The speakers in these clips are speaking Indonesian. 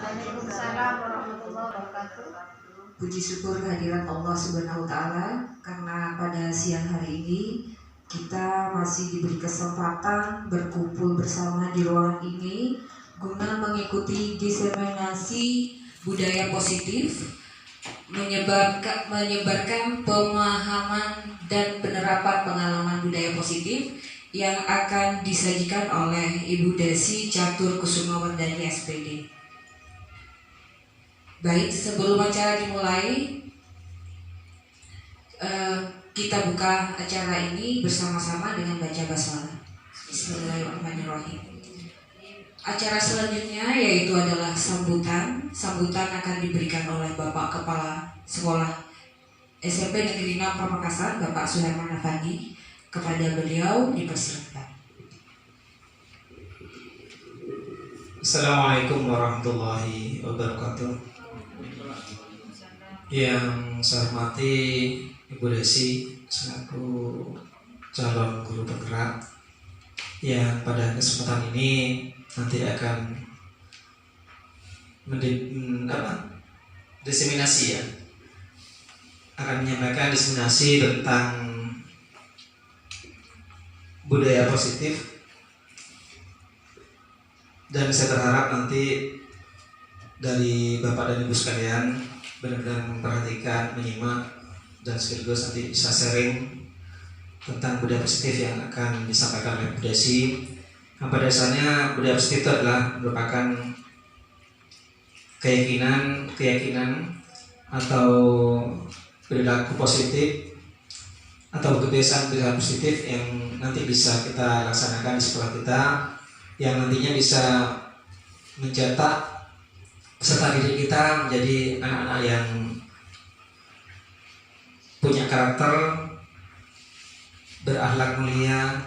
Waalaikumsalam warahmatullahi wabarakatuh. Puji syukur kehadirat Allah Subhanahu wa Ta'ala, karena pada siang hari ini kita masih diberi kesempatan berkumpul bersama di ruangan ini guna mengikuti diseminasi budaya positif, menyebarkan pemahaman dan penerapan pengalaman budaya positif yang akan disajikan oleh Ibu Desi Catur Kusumawardani SPD. Baik, sebelum acara dimulai, kita buka acara ini bersama-sama dengan baca basmalah. Bismillahirrahmanirrahim. Acara selanjutnya yaitu adalah sambutan. Sambutan akan diberikan oleh Bapak Kepala Sekolah SMP Negeri 6 Pamekasan, Bapak Suherman Afandi. Kepada beliau dipersilakan. Assalamualaikum warahmatullahi wabarakatuh. Yang saya hormati Ibu Desi selaku calon guru penggerak yang pada kesempatan ini nanti akan diseminasi akan menyampaikan diseminasi tentang budaya positif, dan saya berharap nanti dari Bapak dan Ibu sekalian benar-benar memperhatikan, menyimak, dan sekaligus nanti bisa sharing tentang budaya positif yang akan disampaikan oleh Bu Desi. Yang pada dasarnya budaya positif itu adalah merupakan keyakinan atau perilaku positif atau kebiasaan positif yang nanti bisa kita laksanakan di sekolah kita, yang nantinya bisa mencetak peserta didik kita menjadi anak-anak yang punya karakter, berakhlak mulia,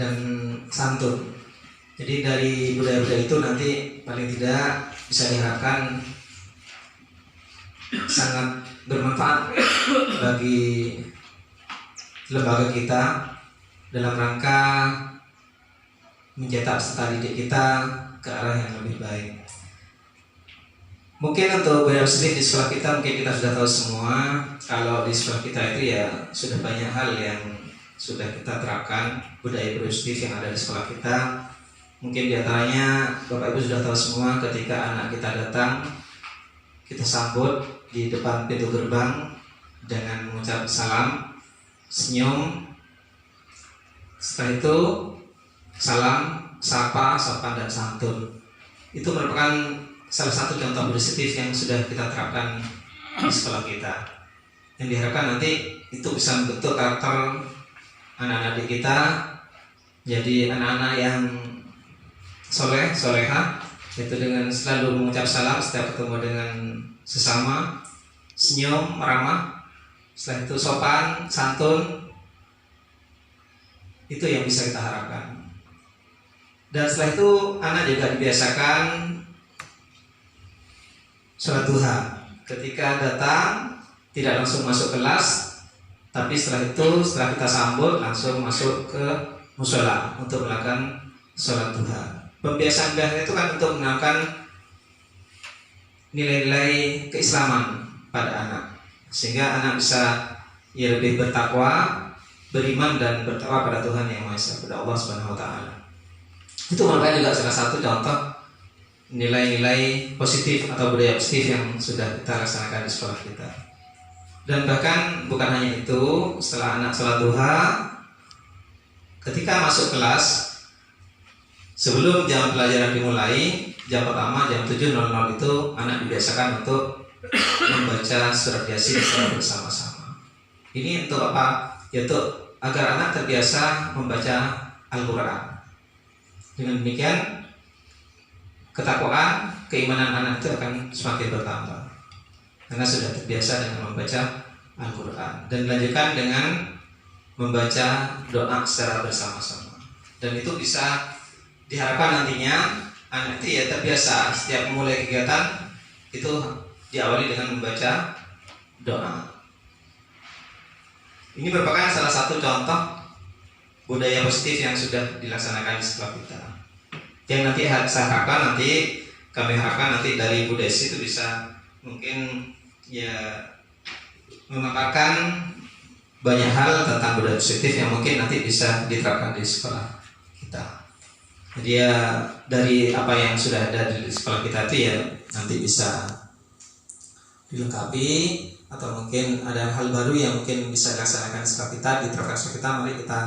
dan santun. Jadi dari budaya-budaya itu nanti paling tidak bisa diharapkan sangat bermanfaat bagi lembaga kita dalam rangka mencetak peserta didik kita ke arah yang lebih baik. Mungkin untuk budaya positif di sekolah kita, mungkin kita sudah tahu semua kalau di sekolah kita itu ya sudah banyak hal yang sudah kita terapkan budaya positif yang ada di sekolah kita. Mungkin diantaranya Bapak Ibu sudah tahu semua ketika anak kita datang, kita sambut di depan pintu gerbang dengan mengucap salam, senyum. Setelah itu salam, sapa, sopan dan santun. Itu merupakan salah satu contoh positif yang sudah kita terapkan di sekolah kita, yang diharapkan nanti itu bisa membentuk karakter anak-anak didik kita jadi anak-anak yang soleh, soleha, yaitu dengan selalu mengucap salam setiap ketemu dengan sesama, senyum, ramah, setelah itu sopan, santun. Itu yang bisa kita harapkan. Dan setelah itu anak juga dibiasakan sholat duha. Ketika datang tidak langsung masuk kelas, tapi setelah kita sambut langsung masuk ke musola untuk melakukan sholat duha. Pembiasaan itu kan untuk menanamkan nilai-nilai keislaman pada anak, sehingga anak bisa lebih bertakwa, beriman dan bertakwa pada Tuhan Yang Maha Esa, pada Allah Subhanahu Wa Taala. Itu merupakan juga salah satu contoh nilai-nilai positif atau budaya positif yang sudah kita laksanakan di sekolah kita. Dan bahkan bukan hanya itu, setelah anak sholat duha, ketika masuk kelas, sebelum jam pelajaran dimulai, jam pertama jam 7.00 itu anak dibiasakan untuk membaca surat Yasin secara bersama-sama. Ini untuk apa? Yaitu agar anak terbiasa membaca Al-Quran. Dengan demikian ketakwaan, keimanan anak itu akan semakin bertambah karena sudah terbiasa dengan membaca Al-Quran. Dan dilanjutkan dengan membaca doa secara bersama-sama. Dan itu bisa diharapkan nantinya anak itu ya terbiasa setiap memulai kegiatan itu diawali dengan membaca doa. Ini merupakan salah satu contoh budaya positif yang sudah dilaksanakan di sekolah kita. Yang nanti saya harapkan nanti kami harapkan nanti dari Bu Desi itu bisa mungkin ya memaparkan banyak hal tentang budaya positif yang mungkin nanti bisa diterapkan di sekolah kita. Jadi ya dari apa yang sudah ada di sekolah kita itu ya nanti bisa dilengkapi, atau mungkin ada hal baru yang mungkin bisa dilaksanakan di sekolah kita, diterapkan di sekolah kita. Mari kita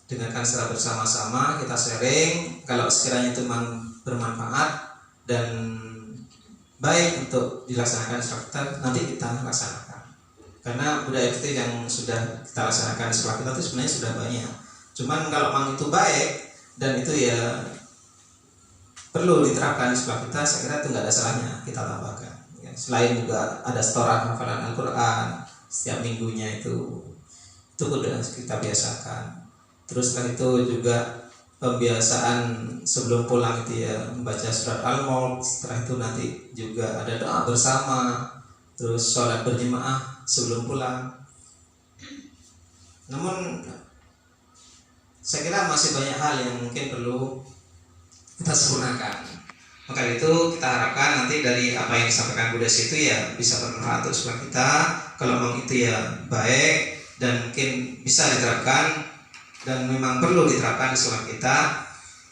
dengarkan secara bersama-sama, kita sharing. Kalau sekiranya itu bermanfaat dan baik untuk dilaksanakan di sekolah kita, nanti kita laksanakan. Karena budaya itu yang sudah kita laksanakan di sekolah kita itu sebenarnya sudah banyak. Cuman kalau memang itu baik dan itu ya perlu diterapkan di sekolah kita, saya kira itu nggak ada salahnya kita tambahkan. Ya, selain juga ada setoran hafalan Al-Quran setiap minggunya itu sudah kita biasakan. Terus setelah itu juga pembiasaan sebelum pulang itu ya membaca surat Al-Mulk. Setelah itu nanti juga ada doa bersama, terus sholat berjemaah sebelum pulang. Namun saya kira masih banyak hal yang mungkin perlu kita sempurnakan. Maka itu kita harapkan nanti dari apa yang disampaikan Bu Desi itu ya bisa bermanfaat untuk sekolah kita. Kalau memang itu ya baik dan mungkin bisa diterapkan dan memang perlu diterapkan di sekolah kita,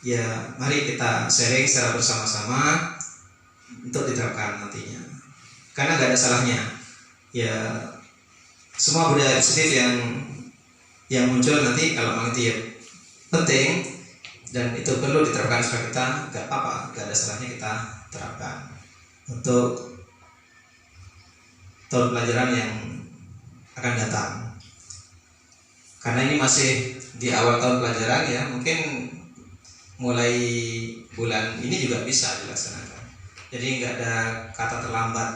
ya mari kita sharing secara bersama-sama untuk diterapkan nantinya. Karena gak ada salahnya. Ya semua budaya positif yang muncul nanti kalau memang itu ya penting dan itu perlu diterapkan sekolah kita, gak apa-apa, gak ada salahnya kita terapkan untuk tahun pelajaran yang akan datang. Karena ini masih di awal tahun pelajaran ya, mungkin mulai bulan ini juga bisa dilaksanakan. Jadi nggak ada kata terlambat,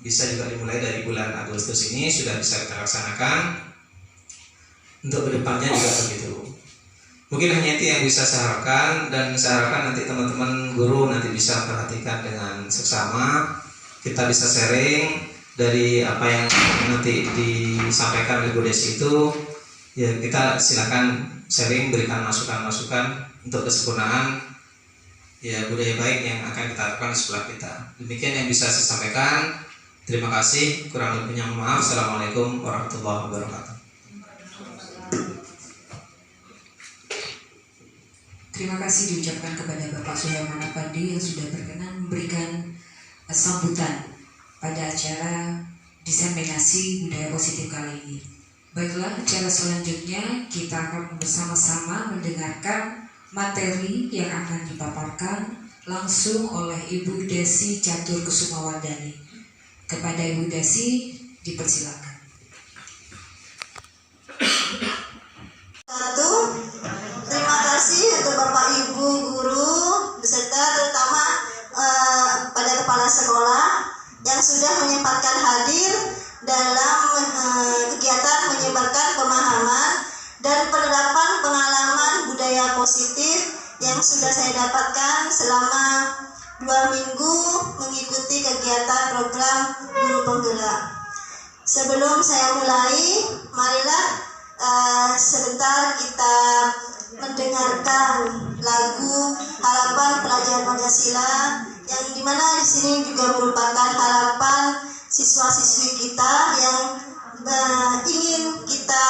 bisa juga dimulai dari bulan Agustus ini sudah bisa kita laksanakan. Untuk kedepannya juga begitu. Mungkin hanya itu yang bisa saya harapkan, dan saya harapkan nanti teman-teman guru nanti bisa perhatikan dengan seksama. Kita bisa sharing dari apa yang nanti disampaikan oleh Bu Desi itu. Ya kita silakan sharing, berikan masukan-masukan untuk kesempurnaan ya budaya baik yang akan kita terapkan di sekolah kita. Demikian yang bisa saya sampaikan. Terima kasih. Kurang lebihnya maaf. Assalamualaikum warahmatullahi wabarakatuh. Terima kasih diucapkan kepada Bapak Sulaiman Apandi yang sudah berkenan memberikan sambutan pada acara diseminasi budaya positif kali ini. Baiklah, acara selanjutnya kita akan bersama-sama mendengarkan materi yang akan dipaparkan langsung oleh Ibu Desi Catur Kusumawardani. Kepada Ibu Desi dipersilakan. Terima kasih untuk Bapak Ibu guru beserta terutama pada kepala sekolah yang sudah menyempatkan hadir dalam kegiatan menyebarkan pemahaman dan penerapan pengalaman budaya positif yang sudah saya dapatkan selama 2 minggu mengikuti kegiatan program guru penggerak. Sebelum saya mulai, marilah sebentar kita mendengarkan lagu Harapan Pelajar Pancasila yang dimana di sini juga merupakan harapan siswa-siswi kita yang ingin kita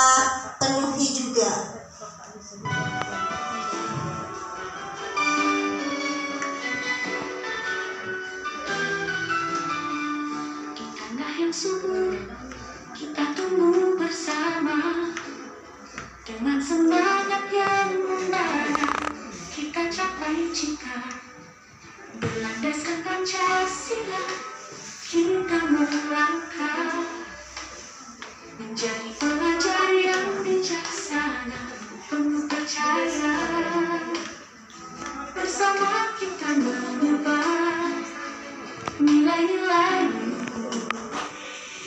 penuhi juga. Tanah yang subur kita tumbuh bersama, dengan semangat yang membara kita capai cita. Berlandaskan Pancasila kita melangkah menjadi pelajar yang bijaksana, penuh percaya. Bersama kita mengubah nilai-nilai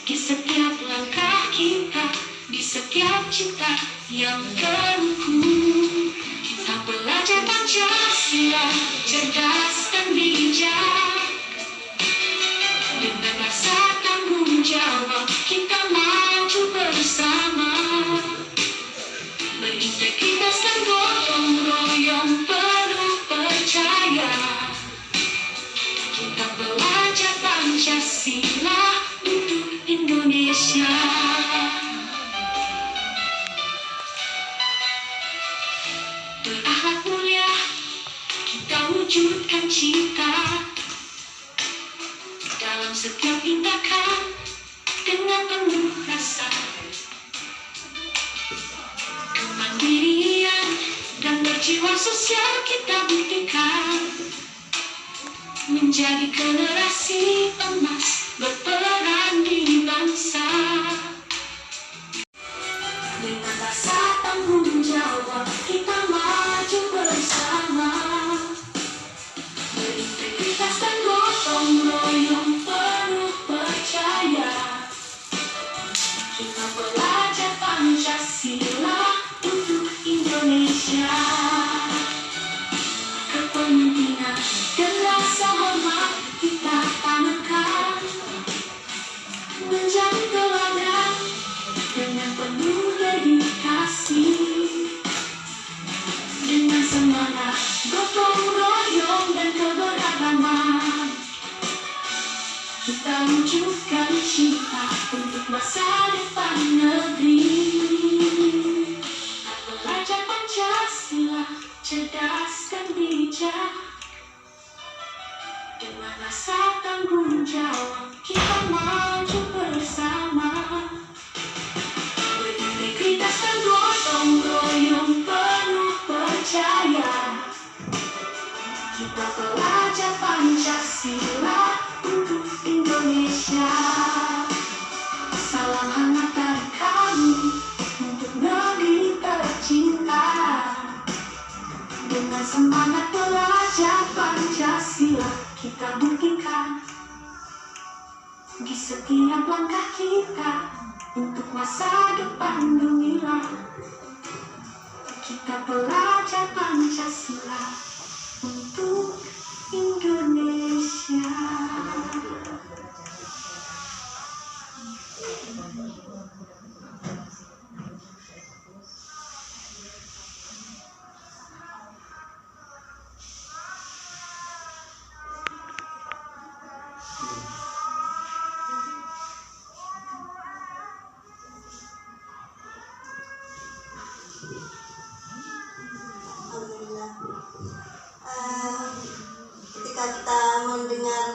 di setiap langkah kita, di setiap cinta yang terukur. Kita belajar Pancasila, cerdas dan bijak. Dengan rasa tanggung jawab kita maju bersama, berintegritas dan gotong royong penuh percaya. Pancasila untuk Indonesia. Berakhlak mulia, kita wujudkan cita dalam setiap tindakan dengan penuh rasa kemandirian dan berjiwa sosial kita buktikan menjadi generasi emas berperan di bangsa dengan rasa tanggung jawab kita maju bersama berintegritas dan gotong royong penuh percaya kita belajar Pancasila untuk Indonesia. Kepemimpinan dan rasa hormat kita tanamkan menjadi teladan dengan penuh dedikasi. Dengan semangat gotong royong dan keberagaman kita wujudkan cita untuk masa depan negeri. Belajar Pancasila cerdas dan bijak dengan rasa tanggung jawab kita maju bersama berintegritas dan gotong royong penuh percaya kita belajar Pancasila untuk Indonesia. Salam hangat dari kami untuk negeri tercinta. Dengan semangat belajar Pancasila kita buktikan di setiap langkah kita untuk masa depan gemilang. Kita belajar Pancasila untuk Indonesia. Alhamdulillah. Ketika kita mendengar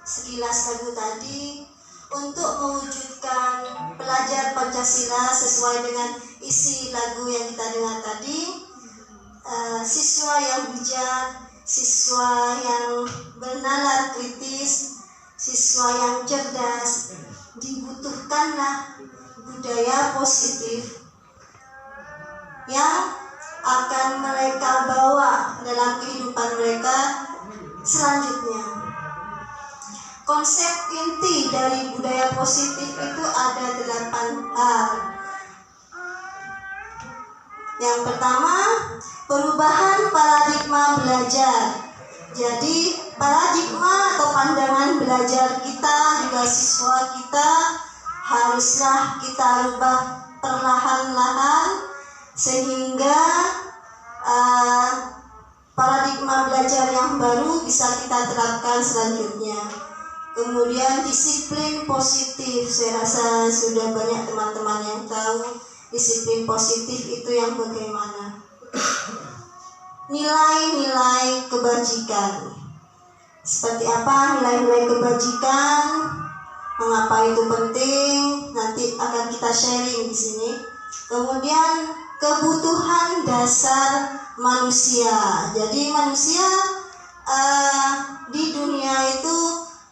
sekilas lagu tadi, untuk mewujudkan belajar Pancasila sesuai dengan isi lagu yang kita dengar tadi, siswa yang bijak, siswa yang bernalar kritis, siswa yang cerdas, dibutuhkanlah budaya positif yang akan mereka bawa dalam kehidupan mereka selanjutnya. Konsep inti dari budaya positif itu ada 8 hal. Yang pertama, perubahan paradigma belajar. Jadi paradigma atau pandangan belajar kita juga siswa kita haruslah kita rubah perlahan-lahan sehingga paradigma belajar yang baru bisa kita terapkan selanjutnya. Kemudian disiplin positif, saya rasa sudah banyak teman-teman yang tahu disiplin positif itu yang bagaimana. Nilai-nilai kebajikan. Seperti apa nilai-nilai kebajikan? Mengapa itu penting? Nanti akan kita sharing di sini. Kemudian kebutuhan dasar manusia. Jadi manusia di dunia itu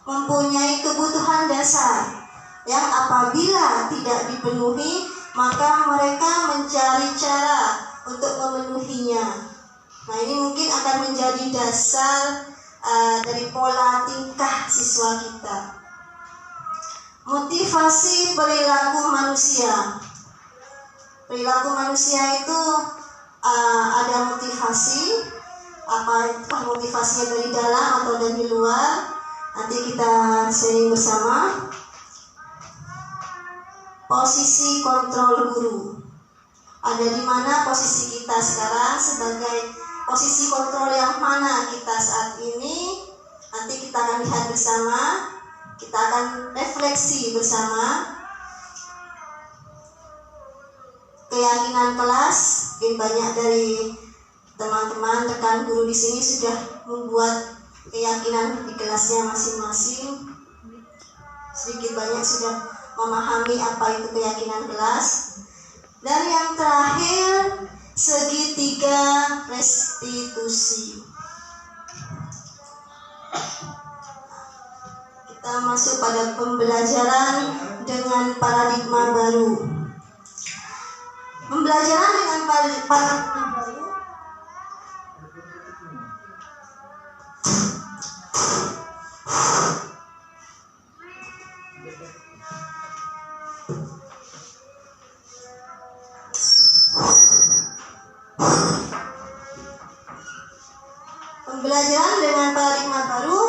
mempunyai kebutuhan dasar yang apabila tidak dipenuhi maka mereka mencari cara untuk memenuhinya. Nah, ini mungkin akan menjadi dasar dari pola tingkah siswa kita. Motivasi perilaku manusia. Perilaku manusia itu ada motivasi, apakah motivasinya dari dalam atau dari luar. Nanti kita sharing bersama. Posisi kontrol guru. Ada di mana posisi kita sekarang sebagai posisi kontrol yang mana kita saat ini? Nanti kita akan lihat bersama. kita akan refleksi bersama keyakinan kelas. Mungkin banyak dari teman-teman rekan guru di sini sudah membuat keyakinan di kelasnya masing-masing. Sedikit banyak sudah memahami apa itu keyakinan kelas. Dan yang terakhir, segitiga restitusi. Kita masuk pada pembelajaran dengan paradigma baru. Pembelajaran dengan paradigma baru Pembelajaran dengan paradigma baru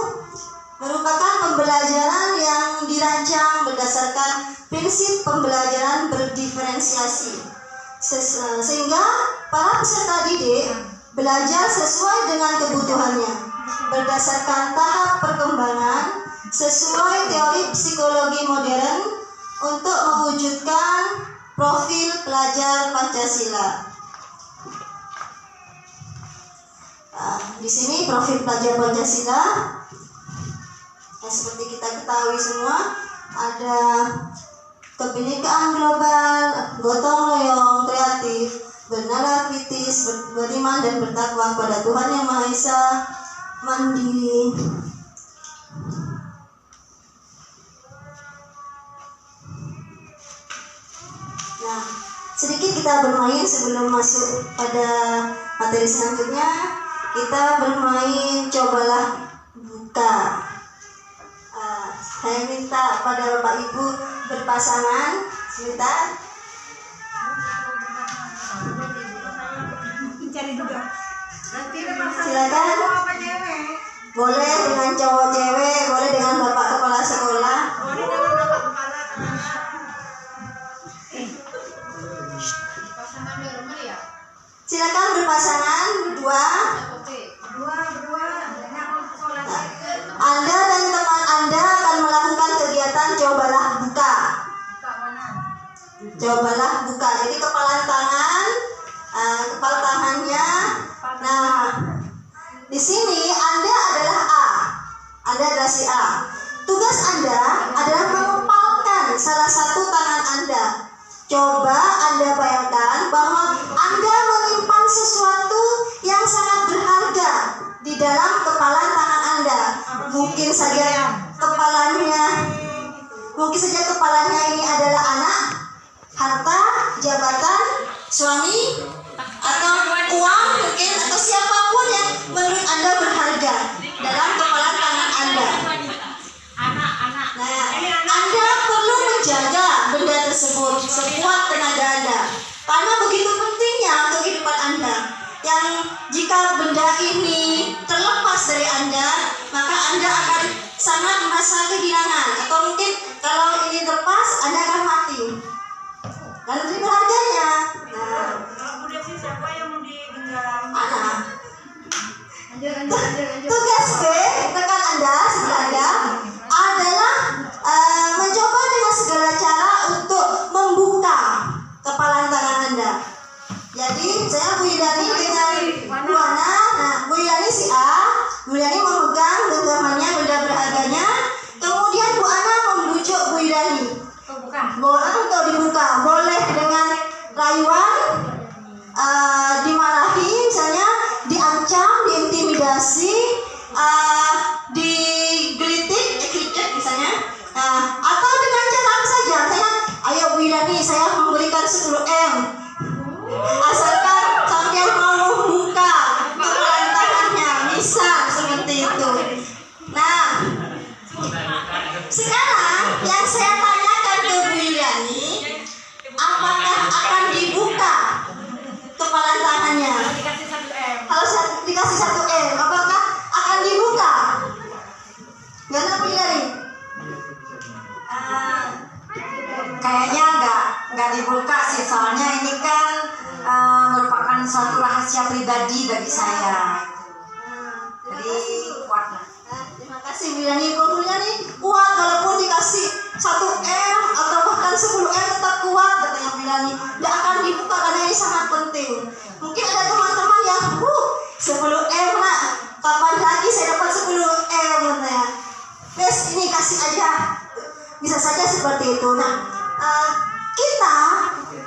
merupakan pembelajaran yang dirancang berdasarkan prinsip pembelajaran berdiferensiasi, sehingga para peserta didik belajar sesuai dengan kebutuhannya, berdasarkan tahap perkembangan sesuai teori psikologi modern untuk mewujudkan profil pelajar Pancasila. Di sini profil pelajar Pancasila, seperti kita ketahui semua, ada kebinekaan global, gotong royong, kreatif, bernalar kritis, beriman dan bertakwa kepada Tuhan Yang Maha Esa, mandiri. Nah, sedikit kita bermain sebelum masuk pada materi selanjutnya. Kita bermain cobalah buka. Saya minta pada Bapak Ibu berpasangan. Sebentar. Silakan. Boleh dengan cowok cewek, boleh dengan bapak kepala sekolah. Silakan berpasangan berdua. Anda dan teman Anda akan melakukan kegiatan cobalah buka. Cobalah buka. Jadi kepala tangannya. Nah, di sini Anda adalah A. Anda adalah si A. Tugas Anda adalah mengepalkan salah satu tangan Anda. Coba Anda bayangkan bahwa Anda menyimpan sesuatu yang sangat berharga di dalam kepala tangan Anda. Mungkin saja kepalanya ini adalah anak, harta, jabatan, suami, atau uang mungkin, atau siapapun yang menurut Anda berharga dalam kepala tangan Anda. Nah, Anda perlu menjaga benda tersebut sekuat tenaga Anda, karena begitu pentingnya kehidupan Anda. Yang jika benda ini terlepas dari Anda, maka Anda akan sangat merasa kehilangan, atau mungkin kalau ini terlepas Anda akan mati. Dan itu berharganya. Nah, siapa yang mau digenggam? anak. Tugas B rekan Anda, sebelah Anda, adalah mencoba dengan segala cara untuk membuka kepala tangan Anda. Jadi saya Bu Yudani dengan Bu Ana. Nah, Bu Yudani si A, Bu Yudani memegang genggamannya, benda berharganya. Kemudian Bu Ana membujuk Bu Yudani. Boleh untuk dibuka, boleh dengan rayuan, dimarahi, misalnya diancam, diintimidasi, digelitik, misalnya, atau dengan cara apa saja. Misalnya, ayo Bu Yudani, saya memberikan 10M. Asalkan sampai mau membuka kepala tangannya, bisa seperti itu. Nah, sekarang yang saya tanyakan ke Bu Yudani, apakah akan dibuka kepala tangannya? Kalau dikasih 1M, apakah akan dibuka? Gimana Bu Yudani? Kayaknya nggak dibuka sih, soalnya ini kan merupakan suatu rahasia pribadi bagi saya. Jadi kuat lah. Terima kasih Bu Yudani. Bu Yudani kuat walaupun bisa saja seperti itu. Nah, kita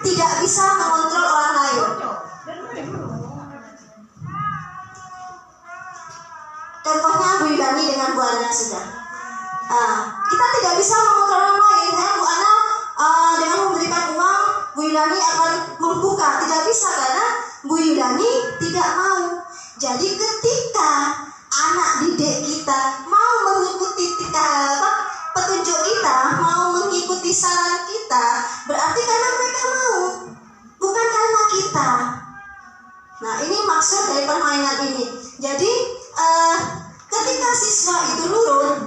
tidak bisa mengontrol orang lain. Contohnya Bu Yudani dengan Bu Ana sudah. Kita tidak bisa mengontrol orang lain. Bu Ana dengan memberikan uang, Bu Yudani akan membuka. Tidak bisa karena Bu Yudani tidak mau. Jadi ketika anak didik kita mau mengikuti petunjuk kita, mau mengikuti saran kita, berarti karena mereka mau, bukan karena kita. Nah, ini maksud dari permainan ini. Jadi ketika siswa itu nurut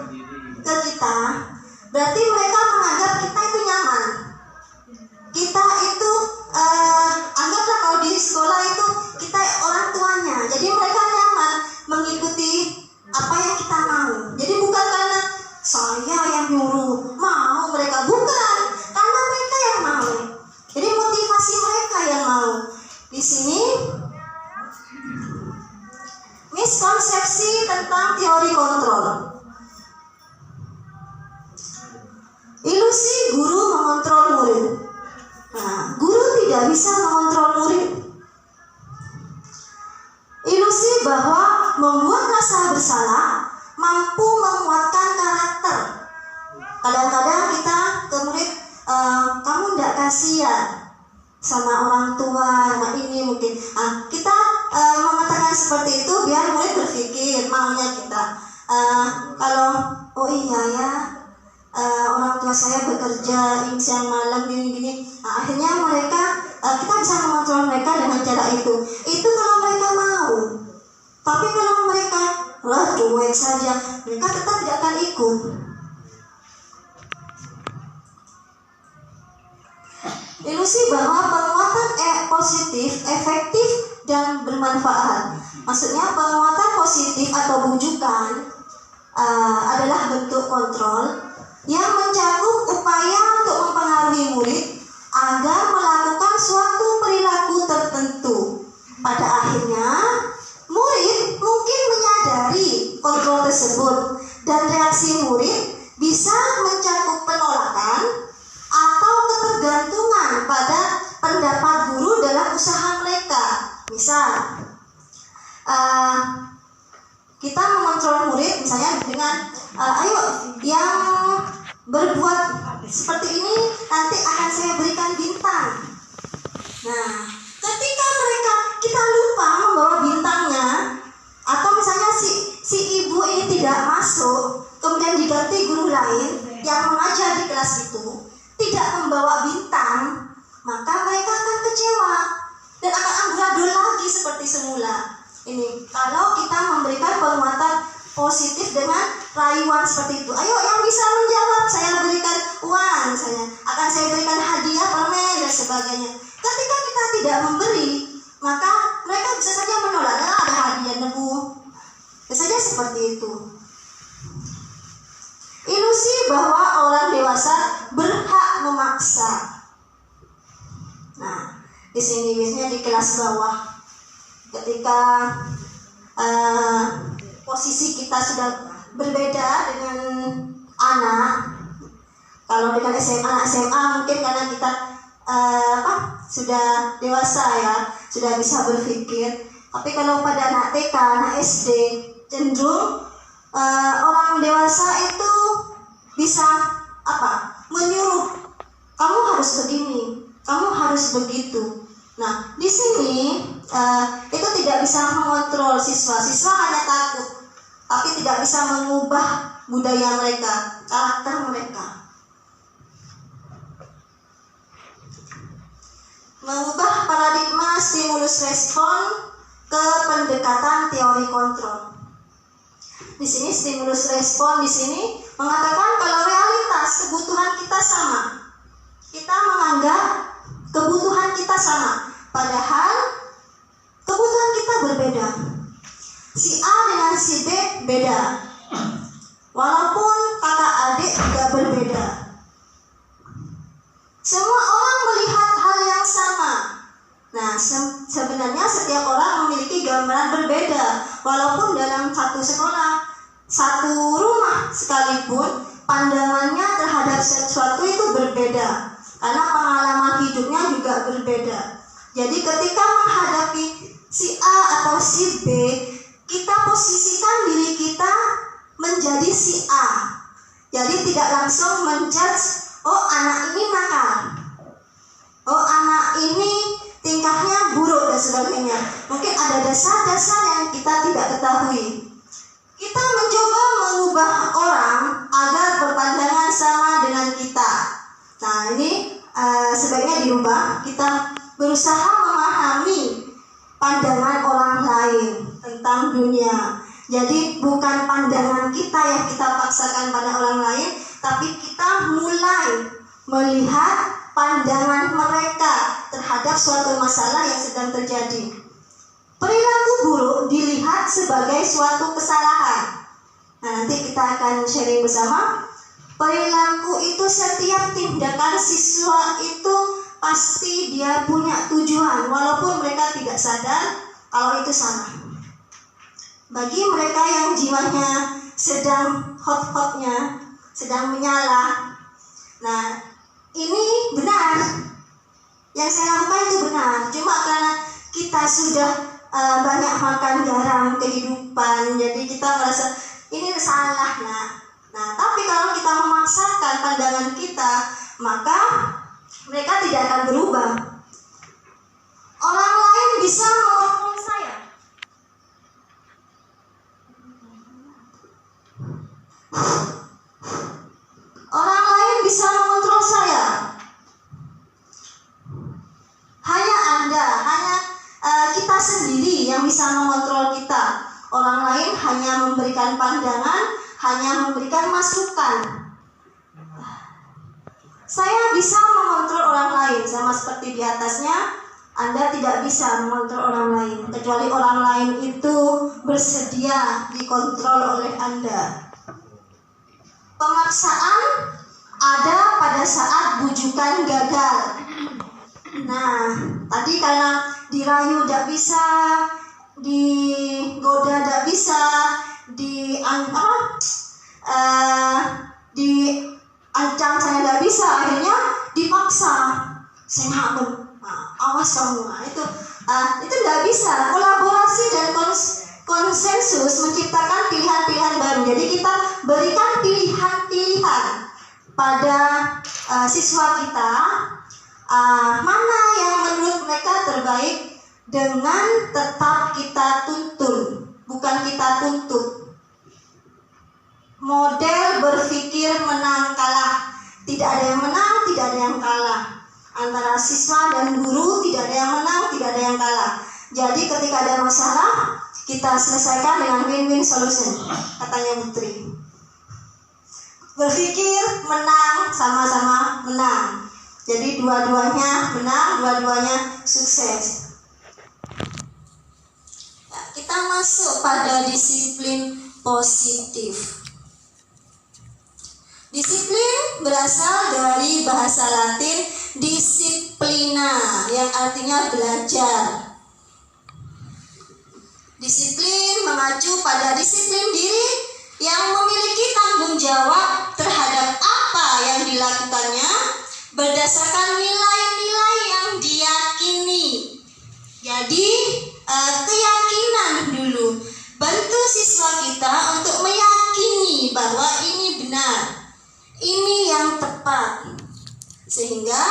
ke kita, berarti mereka menganggap kita itu nyaman. Kita itu anggaplah kalau di sekolah itu kita orang tuanya. Jadi mereka nyaman mengikuti apa yang kita mau. Jadi bukan karena saya yang nyuruh, mau mereka, bukan, karena mereka yang mau. Jadi motivasi mereka yang mau. Di sini miskonsepsi tentang teori kontrol. Ilusi guru mengontrol murid. Nah, guru tidak bisa mengontrol murid. Ilusi bahwa membuat rasa bersalah mampu menguatkan karakter. Kadang-kadang kita ke murid, kamu tidak kasihan sama orang tua, nah ini mungkin. Kita mengatakan seperti itu biar murid berpikir maunya kita. Kalau oh iya ya, orang tua saya bekerja siang malam gini-gini. Akhirnya kita bisa mengontrol mereka dengan cara itu. Itu kalau mereka mau. Tapi kalau mereka cuek saja, mereka tetap tidak akan ikut. Ilusi bahwa penguatan positif, efektif, dan bermanfaat. Maksudnya penguatan positif atau bujukan adalah bentuk kontrol yang mencakup upaya untuk mempengaruhi murid agar melakukan suatu perilaku tertentu. Pada akhirnya, murid mungkin menyadari kontrol tersebut dan reaksi murid bisa mencakup penolakan atau ketergantungan pada pendapat guru dalam usaha mereka. Misal, kita mengontrol murid misalnya dengan ayo yang berbuat seperti ini nanti akan saya berikan bintang. Nah, ketika kita lupa membawa bintangnya, atau misalnya si ibu ini tidak masuk, kemudian diganti guru lain yang mengajar di kelas itu tidak membawa bintang, maka mereka akan kecewa dan akan amburadul lagi seperti semula. Ini kalau kita memberikan penguatan positif dengan rayuan seperti itu. Ayo yang bisa menjawab, saya berikan uang misalnya, akan saya berikan hadiah permen dan sebagainya. Ketika kita tidak memberi, maka mereka bisa saja menolak. Ada hadiah nebu, bisa saja seperti itu. Ilusi bahwa orang dewasa berhak memaksa. Nah, di sini biasanya di kelas bawah, ketika posisi kita sudah berbeda dengan anak. Kalau dengan anak SMA mungkin karena kita sudah dewasa ya, sudah bisa berpikir. Tapi kalau pada anak TK, anak SD, cenderung orang dewasa itu bisa menyuruh, kamu harus begini, kamu harus begitu. Nah, di sini itu tidak bisa mengontrol siswa. Siswa hanya takut, tapi tidak bisa mengubah budaya mereka, karakter mereka. Mengubah paradigma stimulus respon ke pendekatan teori kontrol. Di sini stimulus respon di sini mengatakan kalau realitas kebutuhan kita sama. Kita menganggap kebutuhan kita sama, padahal kebutuhan kita berbeda. Si A dengan si B beda. Walaupun kakak adik juga berbeda. Semua orang melihat hal yang sama. Nah, sebenarnya setiap orang memiliki gambaran berbeda. Walaupun dalam satu sekolah, satu rumah sekalipun, pandangannya terhadap sesuatu itu berbeda, karena pengalaman hidupnya juga berbeda. Jadi ketika menghadapi si A atau si B, kita posisikan diri kita menjadi si A. Jadi tidak langsung menjudge, oh anak ini nakal, oh anak ini tingkahnya buruk dan sebagainya. Mungkin ada dasar-dasar yang kita tidak ketahui. Kita mencoba mengubah orang agar berpandangan sama dengan kita. Nah ini sebaiknya diubah. Kita berusaha memahami pandangan orang lain tentang dunia. Jadi bukan pandangan kita yang kita paksakan pada orang lain, tapi kita mulai melihat pandangan mereka terhadap suatu masalah yang sedang terjadi. Perilaku buruk dilihat sebagai suatu kesalahan. Nah, nanti kita akan sharing bersama. Perilaku itu setiap tindakan siswa itu pasti dia punya tujuan, walaupun mereka tidak sadar kalau itu salah. Bagi mereka yang jiwanya sedang hot-hotnya, sedang menyala, nah ini benar, yang saya lakukan itu benar. Cuma karena kita sudah banyak makan garam kehidupan, jadi kita merasa ini salah. Nah tapi kalau kita memaksakan pandangan kita, maka mereka tidak akan berubah. Orang lain bisa mengontrol saya. Orang lain bisa mengontrol saya. Hanya Anda, kita sendiri yang bisa mengontrol kita. Orang lain hanya memberikan pandangan, hanya memberikan masukan. Saya bisa mengontrol orang lain, sama seperti di atasnya. Anda tidak bisa mengontrol orang lain, kecuali orang lain itu bersedia dikontrol oleh Anda. Pemaksaan ada pada saat bujukan gagal. Nah, tadi karena dirayu tidak bisa, digoda tidak bisa, diancam saya tidak bisa, akhirnya dipaksa. Saya nggak awas kamu. Nah, itu tidak bisa. Kolaborasi dan konsensus menciptakan pilihan-pilihan baru. Jadi kita berikan pilihan-pilihan pada siswa kita, mana yang menurut mereka terbaik, dengan tetap kita tuntun, bukan kita tuntut. Model berpikir menang kalah. Tidak ada yang menang, tidak ada yang kalah. Antara siswa dan guru tidak ada yang menang, tidak ada yang kalah. Jadi ketika ada masalah, kita selesaikan dengan win-win solution, katanya Putri. Berpikir menang, sama-sama menang. Jadi dua-duanya menang, dua-duanya sukses. Nah, kita masuk pada disiplin positif. Disiplin berasal dari bahasa Latin disciplina, yang artinya belajar. Disiplin mengacu pada disiplin diri yang memiliki tanggung jawab terhadap apa yang dilakukannya berdasarkan nilai-nilai yang diyakini. Jadi keyakinan dulu bantu siswa kita untuk meyakini bahwa ini benar, ini yang tepat, sehingga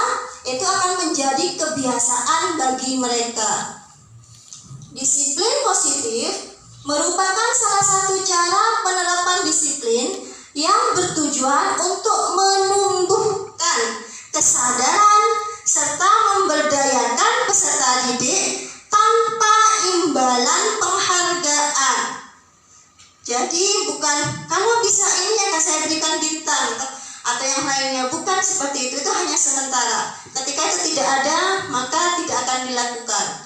itu akan menjadi kebiasaan bagi mereka. Disiplin positif merupakan salah satu cara penerapan disiplin yang bertujuan untuk menumbuhkan kesadaran serta memberdayakan peserta didik tanpa imbalan penghargaan. Jadi bukan kalau bisa ini akan saya berikan bintang atau yang lainnya, bukan seperti itu hanya sementara. Ketika itu tidak ada, maka tidak akan dilakukan.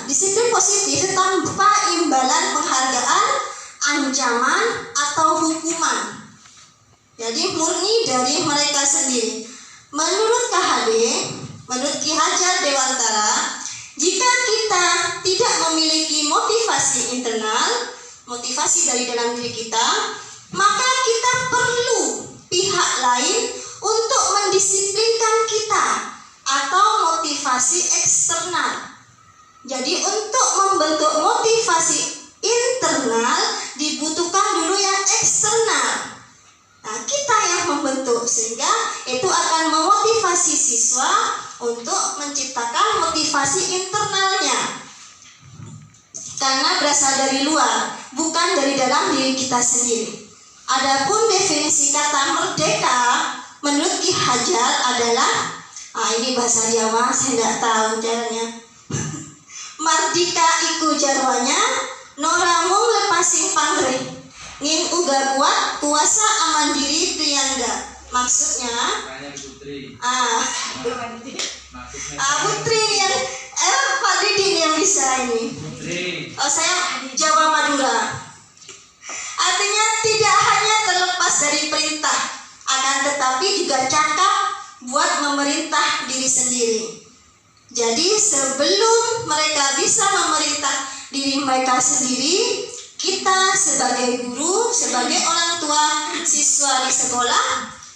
Disiplin positif tanpa imbalan penghargaan, ancaman atau hukuman. Jadi murni dari mereka sendiri. Menurut KHD, menurut Ki Hajar Dewantara, jika kita tidak memiliki motivasi internal, motivasi dari dalam diri kita, maka kita perlu pihak lain untuk mendisiplinkan kita atau motivasi eksternal. Jadi untuk membentuk motivasi internal dibutuhkan dulu yang eksternal. Nah, kita yang membentuk, sehingga itu akan memotivasi siswa untuk menciptakan motivasi internalnya. Karena berasal dari luar, bukan dari dalam diri kita sendiri. Adapun definisi kata merdeka menurut Ki Hajar adalah, ini bahasa Jawa, saya tidak tahu caranya. Mardika iku jarwanya, noramung lepasing pangreh, ngin uga kuat, kuasa aman diri priyangga. Maksudnya, Putri yang, Pak Didin yang bisa ini. Oh, saya Jawa Madura. Artinya tidak hanya terlepas dari perintah, akan tetapi juga cakap buat memerintah diri sendiri. Jadi sebelum mereka bisa memerintah diri mereka sendiri, kita sebagai guru, sebagai orang tua siswa di sekolah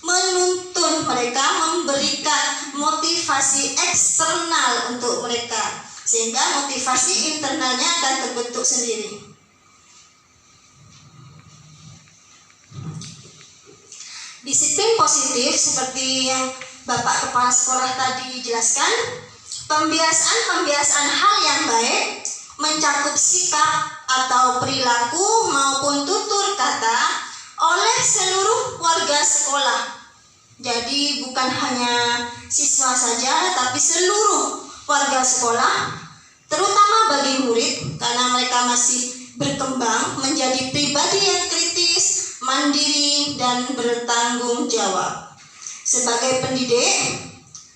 menuntun mereka, memberikan motivasi eksternal untuk mereka, sehingga motivasi internalnya akan terbentuk sendiri. Disiplin positif seperti yang Bapak Kepala Sekolah tadi jelaskan, pembiasaan hal yang baik mencakup sikap atau perilaku maupun tutur kata oleh seluruh warga sekolah. Jadi bukan hanya siswa saja, tapi seluruh warga sekolah, terutama bagi murid, karena mereka masih berkembang menjadi pribadi yang kritis, mandiri, dan bertanggung jawab. Sebagai pendidik,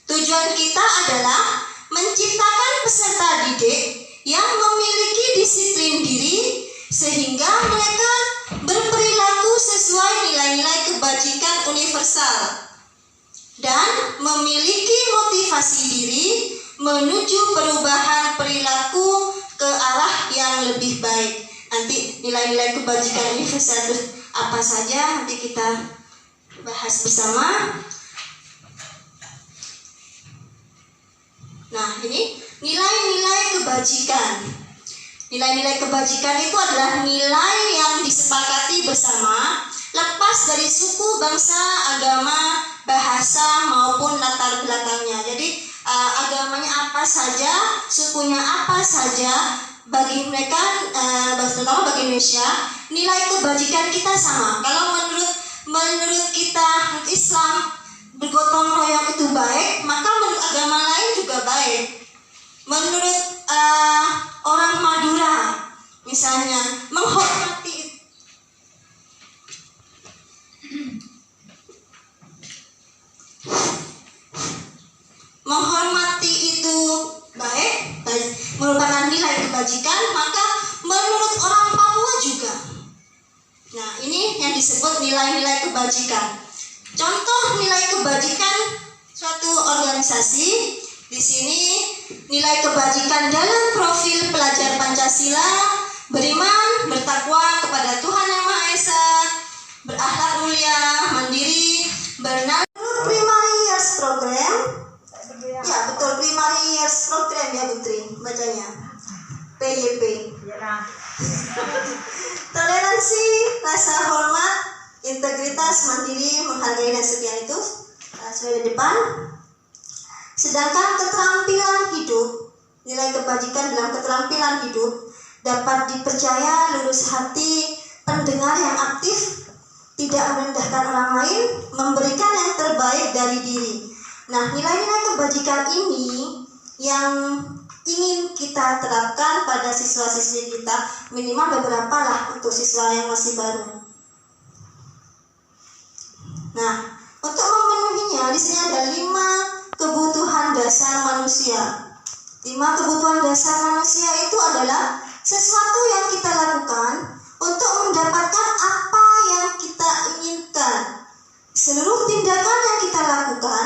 tujuan kita adalah menciptakan peserta didik yang memiliki disiplin diri sehingga mereka berperilaku sesuai nilai-nilai kebajikan universal dan memiliki motivasi diri menuju perubahan perilaku ke arah yang lebih baik. Nanti nilai-nilai kebajikan universal itu apa saja nanti kita bahas bersama. Nah, ini nilai-nilai kebajikan. Nilai-nilai kebajikan itu adalah nilai yang disepakati bersama, lepas dari suku, bangsa, agama, bahasa maupun latar belakangnya. Jadi agamanya apa saja, sukunya apa saja, bagi mereka, terutama bagi Indonesia, nilai kebajikan kita sama. Kalau menurut kita Islam bergotong royong itu baik, maka menurut agama lain juga baik. Menurut orang Madura misalnya, menghormati itu baik, merupakan nilai kebajikan, maka menurut orang Papua juga. Nah, ini yang disebut nilai-nilai kebajikan. Contoh nilai kebajikan suatu organisasi. Di sini nilai kebajikan dalam profil pelajar Pancasila: beriman, bertakwa kepada Tuhan Yang Maha Esa, berakhlak mulia, mandiri, primary years program. Ya, betul, primary years program ya Putri bacanya. PYP. Toleransi, rasa hormat, integritas, mandiri, menghargai, dan sekian itu sudah di depan. Sedangkan keterampilan hidup, nilai kebajikan dalam keterampilan hidup dapat dipercaya, lurus hati, pendengar yang aktif, tidak merendahkan orang lain, memberikan yang terbaik dari diri. Nah, nilai-nilai kebajikan ini yang ingin kita terapkan pada siswa-siswi kita, minimal beberapa lah untuk siswa yang masih baru. Nah, untuk memenuhinya di sini ada 5 kebutuhan dasar manusia. 5 kebutuhan dasar manusia itu adalah sesuatu yang kita lakukan untuk mendapatkan apa yang kita inginkan. Seluruh tindakan yang kita lakukan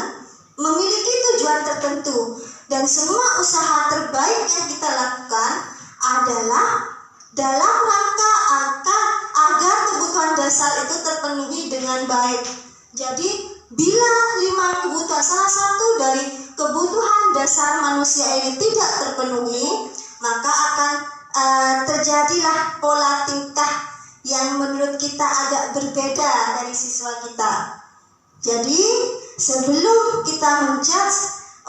memiliki tujuan tertentu, dan semua usaha terbaik yang kita lakukan adalah dalam rangka agar kebutuhan dasar itu terpenuhi dengan baik. Jadi bila 5 kebutuhan, salah satu dari kebutuhan dasar manusia ini tidak terpenuhi, maka akan terjadilah pola tingkah yang menurut kita agak berbeda dari siswa kita. Jadi sebelum kita menjudge,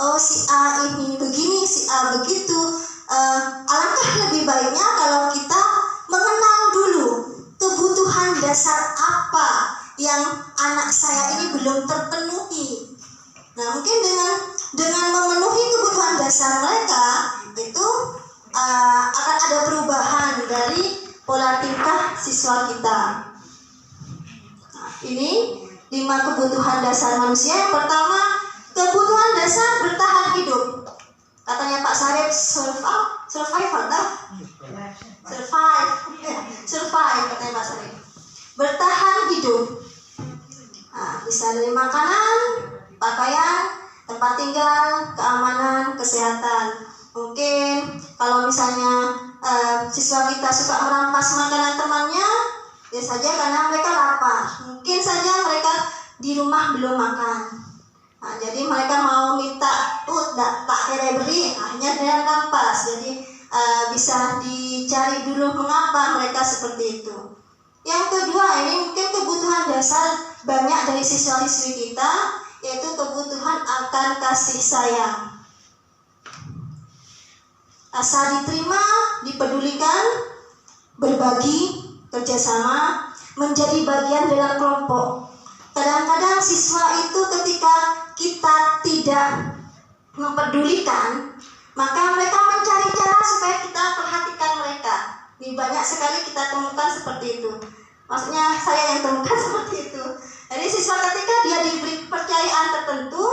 oh si A ini begini, si A begitu, alangkah lebih baiknya kalau kita mengenal dulu kebutuhan dasar apa yang anak saya ini belum terpenuhi. Nah, mungkin dengan memenuhi kebutuhan dasar mereka itu akan ada perubahan dari pola tingkah siswa kita. Nah, ini 5 kebutuhan dasar manusia. Yang pertama, kebutuhan dasar bertahan hidup. Katanya Pak Sarip, survive katanya Pak Sarip. Bertahan hidup. Nah, bisa dari makanan, pakaian, tempat tinggal, keamanan, kesehatan. Mungkin kalau misalnya siswa kita suka merampas makanan temannya, ya saja karena mereka lapar. Mungkin saja mereka di rumah belum makan. Nah, jadi mereka mau minta, tak kira beri, akhirnya dia rampas. Jadi bisa dicari dulu mengapa mereka seperti itu. Yang kedua, ini mungkin kebutuhan dasar banyak dari siswa-siswi kita, yaitu kebutuhan akan kasih sayang. Asal diterima, dipedulikan, berbagi, kerjasama, menjadi bagian dalam kelompok. Kadang-kadang siswa itu ketika kita tidak mempedulikan, maka mereka mencari cara supaya kita perhatikan mereka. Ini banyak sekali kita temukan seperti itu. Maksudnya saya yang temukan seperti itu. Jadi siswa ketika dia diberi kepercayaan tertentu,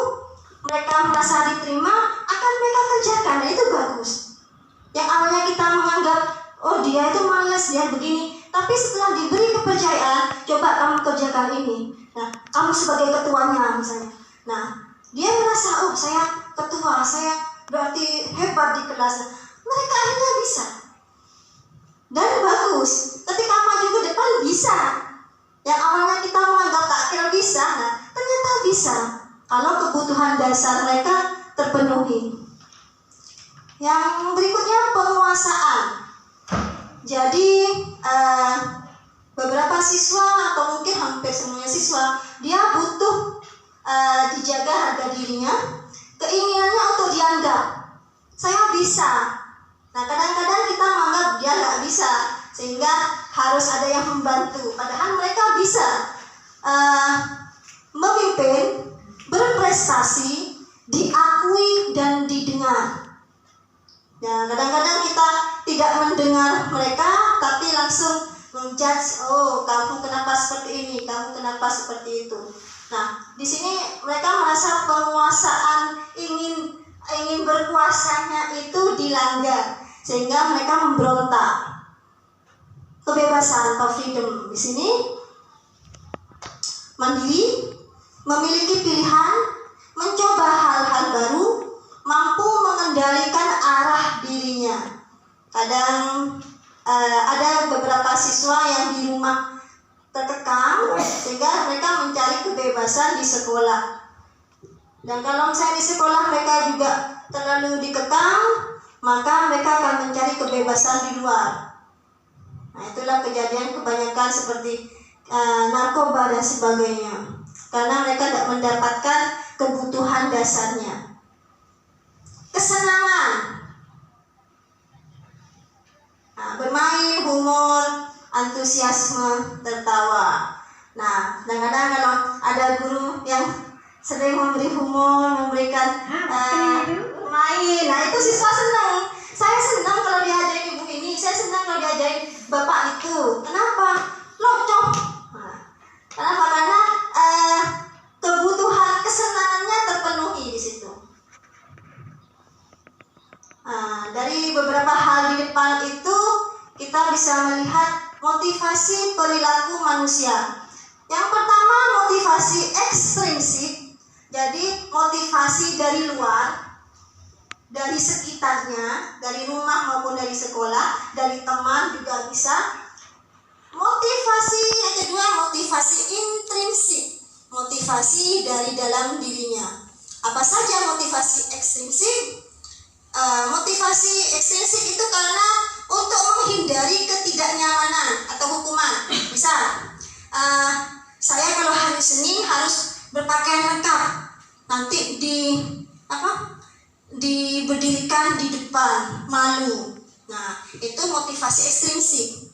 mereka merasa diterima, akan mereka kerjakan. Nah, itu bagus. Yang awalnya kita menganggap, oh dia itu malas, dia begini. Tapi setelah diberi kepercayaan, coba kamu kerjakan ini. Nah, kamu sebagai ketuanya misalnya. Nah, dia merasa, oh saya ketua, saya berarti hebat di kelas. Mereka akhirnya bisa. Dan bagus, ketika maju ke depan bisa. Yang awalnya kita menganggap tak kira bisa, nah ternyata bisa. Kalau kebutuhan dasar mereka terpenuhi. Yang berikutnya penguasaan. Jadi beberapa siswa atau mungkin hampir semuanya siswa, dia butuh dijaga harga dirinya, keinginannya untuk dianggap saya bisa. Nah, kadang-kadang kita menganggap dia nggak bisa, sehingga harus ada yang membantu. Padahal mereka bisa memimpin, berprestasi, diakui dan didengar. Ya, kadang-kadang kita tidak mendengar mereka, tapi langsung menjudge, oh kamu kenapa seperti ini, kamu kenapa seperti itu. Nah, di sini mereka merasa penguasaan, ingin berkuasanya itu dilanggar, sehingga mereka memberontak. Kebebasan atau freedom di sini mandiri, memiliki pilihan, mencoba hal-hal baru, mampu mengendalikan arah dirinya. Kadang ada beberapa siswa yang di rumah terkekang, sehingga mereka mencari kebebasan di sekolah. Dan kalau misalnya di sekolah mereka juga terlalu dikekang, maka mereka akan mencari kebebasan di luar. Nah, itulah kejadian kebanyakan seperti narkoba dan sebagainya, karena mereka tidak mendapatkan kebutuhan dasarnya. Kesenangan, nah, bermain, humor, antusiasme, tertawa. Nah, kadang-kadang kalau ada guru yang sering memberi humor, memberikan main, nah itu siswa senang. Saya senang kalau diajarin ibu ini, saya senang kalau diajarin bapak itu. Kenapa? Locok. Nah, kenapa? Karena kebutuhan kesenangannya terpenuhi di situ. Dari beberapa hal di depan itu kita bisa melihat motivasi perilaku manusia. Yang pertama, motivasi ekstrinsik. Jadi motivasi dari luar, dari sekitarnya, dari rumah maupun dari sekolah, dari teman juga bisa. Motivasi yang kedua, motivasi intrinsik. Motivasi motivasi dari dalam dirinya. Apa saja motivasi ekstrinsik? Motivasi ekstrinsik itu karena untuk menghindari ketidaknyamanan atau hukuman. Misal, saya kalau hari Senin harus berpakaian lengkap, nanti diberdirikan di depan, malu. Nah, itu motivasi ekstrinsik.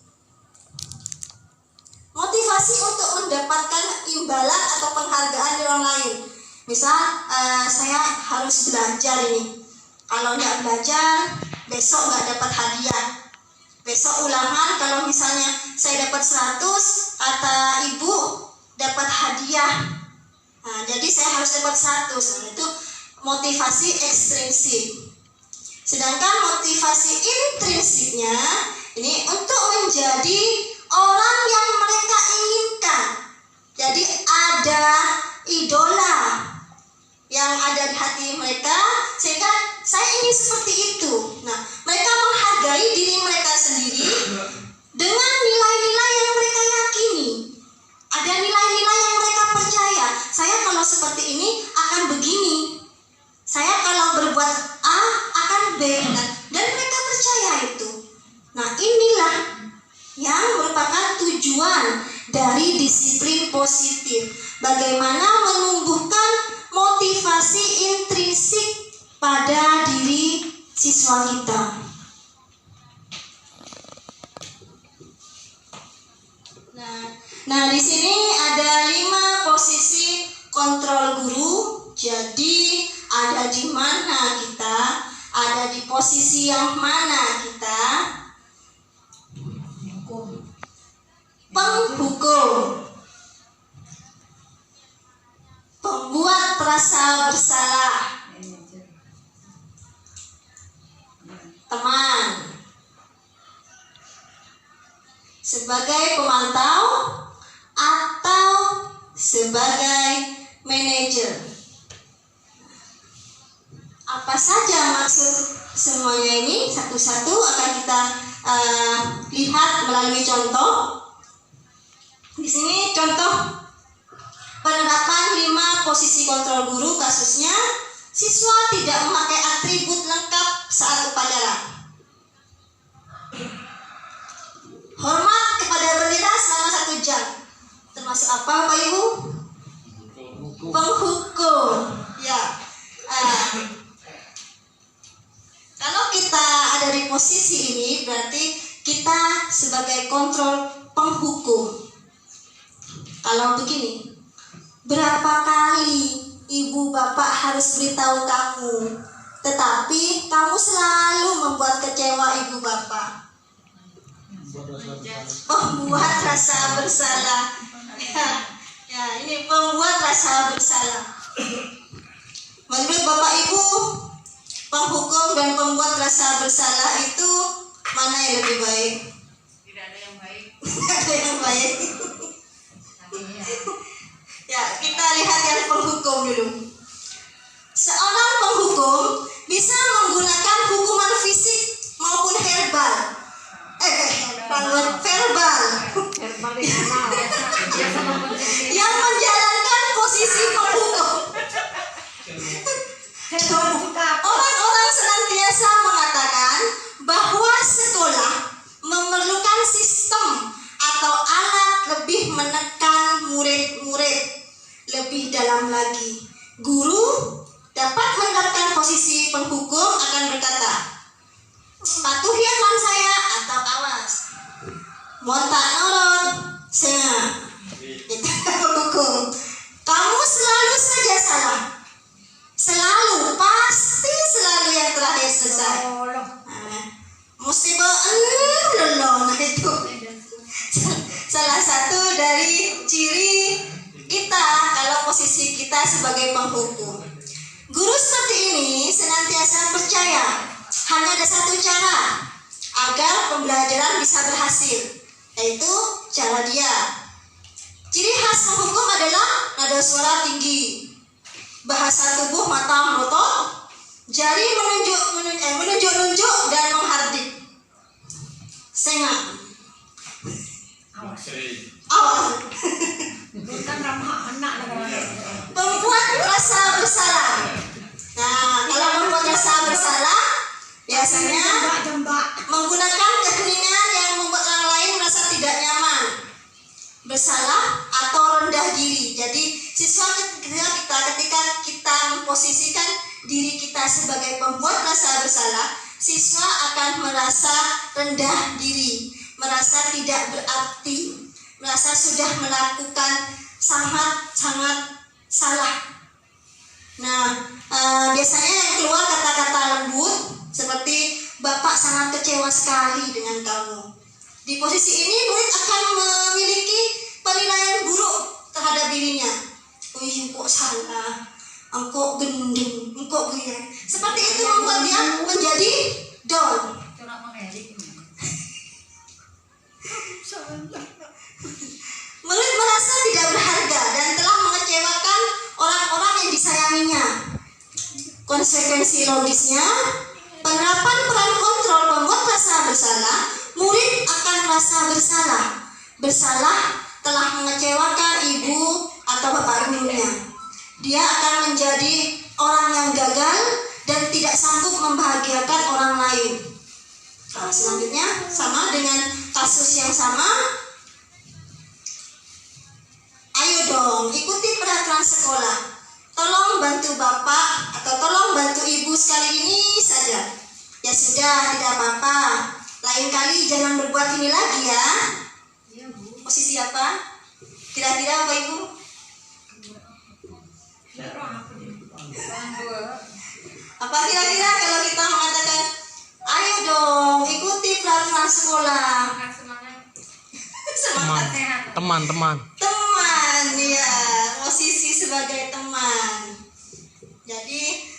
Motivasi untuk mendapatkan imbalan atau penghargaan dari orang lain. Misal, saya harus belajar ini. Kalau nggak belajar, besok nggak dapat hadiah. Besok ulangan, kalau misalnya saya dapat 100, kata ibu dapat hadiah. Nah, jadi saya harus dapat 100. Nah, itu motivasi ekstrinsik. Sedangkan motivasi intrinsiknya ini untuk menjadi orang yang mereka inginkan. Jadi ada idola yang ada di hati mereka, sehingga saya ingin seperti itu. Nah, mereka menghargai diri mereka sendiri dengan nilai-nilai yang mereka yakini. Ada nilai-nilai yang mereka percaya. Saya kalau seperti ini akan begini. Saya kalau berbuat A akan B, dan mereka percaya itu. Nah, inilah yang merupakan tujuan dari disiplin positif. Bagaimana menumbuhkan motivasi intrinsik pada diri siswa kita. Nah, di sini ada 5 posisi kontrol guru. Jadi ada di mana kita, ada di posisi yang mana kita. Penghukum, pembuat rasa bersalah, teman, sebagai pemantau atau sebagai manajer. Apa saja maksud semuanya ini? Satu-satu akan kita lihat melalui contoh. Di sini contoh penerapan 5 posisi kontrol guru. Kasusnya, siswa tidak memakai atribut lengkap saat upacara. Hormat kepada bendera selama 1 jam. Termasuk apa, Bapak Ibu? Penghukum. Ya. Kalau kita ada di posisi ini, berarti kita sebagai kontrol penghukum. Kalau begini, berapa kali ibu bapak harus beritahu kamu, tetapi kamu selalu membuat kecewa ibu bapak. Membuat rasa bersalah. Ya, ini membuat rasa bersalah. Menurut bapak ibu, penghukum dan pembuat rasa bersalah itu mana yang lebih baik? Tidak ada yang baik. Tidak ada yang baik. Ya, kita lihat yang penghukum dulu. Seorang penghukum bisa menggunakan hukuman fisik maupun verbal. Yang menjalankan posisi penghukum. Orang-orang senantiasa mengatakan bahwa sekolah memerlukan sistem atau alat lebih menekan murid-murid lebih dalam lagi. Guru dapat menerapkan posisi penghukum akan berkata, patuhi aturan saya atau awas. Montak norot, saya. Itu penghukum. Kamu selalu saja salah. Selalu, pasti selalu yang terakhir selesai. Mesti nah itu salah satu dari ciri kita kalau posisi kita sebagai penghukum. Guru seperti ini senantiasa percaya hanya ada satu cara agar pembelajaran bisa berhasil, yaitu cara dia. Ciri khas penghukum adalah nada suara tinggi, bahasa tubuh mata melotot, jari menunjuk-nunjuk dan menghardik. Sengak. Awas. Membuat rasa bersalah. Nah, kalau membuat rasa bersalah biasanya menggunakan keheningan yang membuat orang lain merasa tidak nyaman, bersalah atau rendah diri. Jadi siswa ketika kita memposisikan diri kita sebagai pembuat rasa bersalah, siswa akan merasa rendah diri, merasa tidak berarti, merasa sudah melakukan sangat salah. Nah, biasanya yang keluar kata-kata lembut seperti Bapak sangat kecewa sekali dengan kamu. Di posisi ini murid akan memiliki penilaian buruk terhadap dirinya. Kok salah, engkau gendeng, engkau gila. Seperti itu membuat dia menjadi down. Murid merasa tidak berharga dan telah mengecewakan orang-orang yang disayanginya. Konsekuensi logisnya, penerapan peran kontrol pembuat rasa bersalah, murid akan merasa bersalah. Bersalah telah mengecewakan ibu atau bapak ibunya. Dia akan menjadi orang yang gagal dan tidak sanggup membahagiakan orang lain. Nah, selanjutnya sama dengan kasus yang sama. Ayo dong, ikuti peraturan sekolah. Tolong bantu bapak atau tolong bantu ibu sekali ini saja. Ya sudah, tidak apa-apa. Lain kali jangan berbuat ini lagi ya. Posisi apa? Kira-kira apa ibu? Apa kira-kira kalau kita mengatakan, ayo dong, ikuti peraturan sekolah. Semangat. Teman. Teman, ya, posisi sebagai teman. Jadi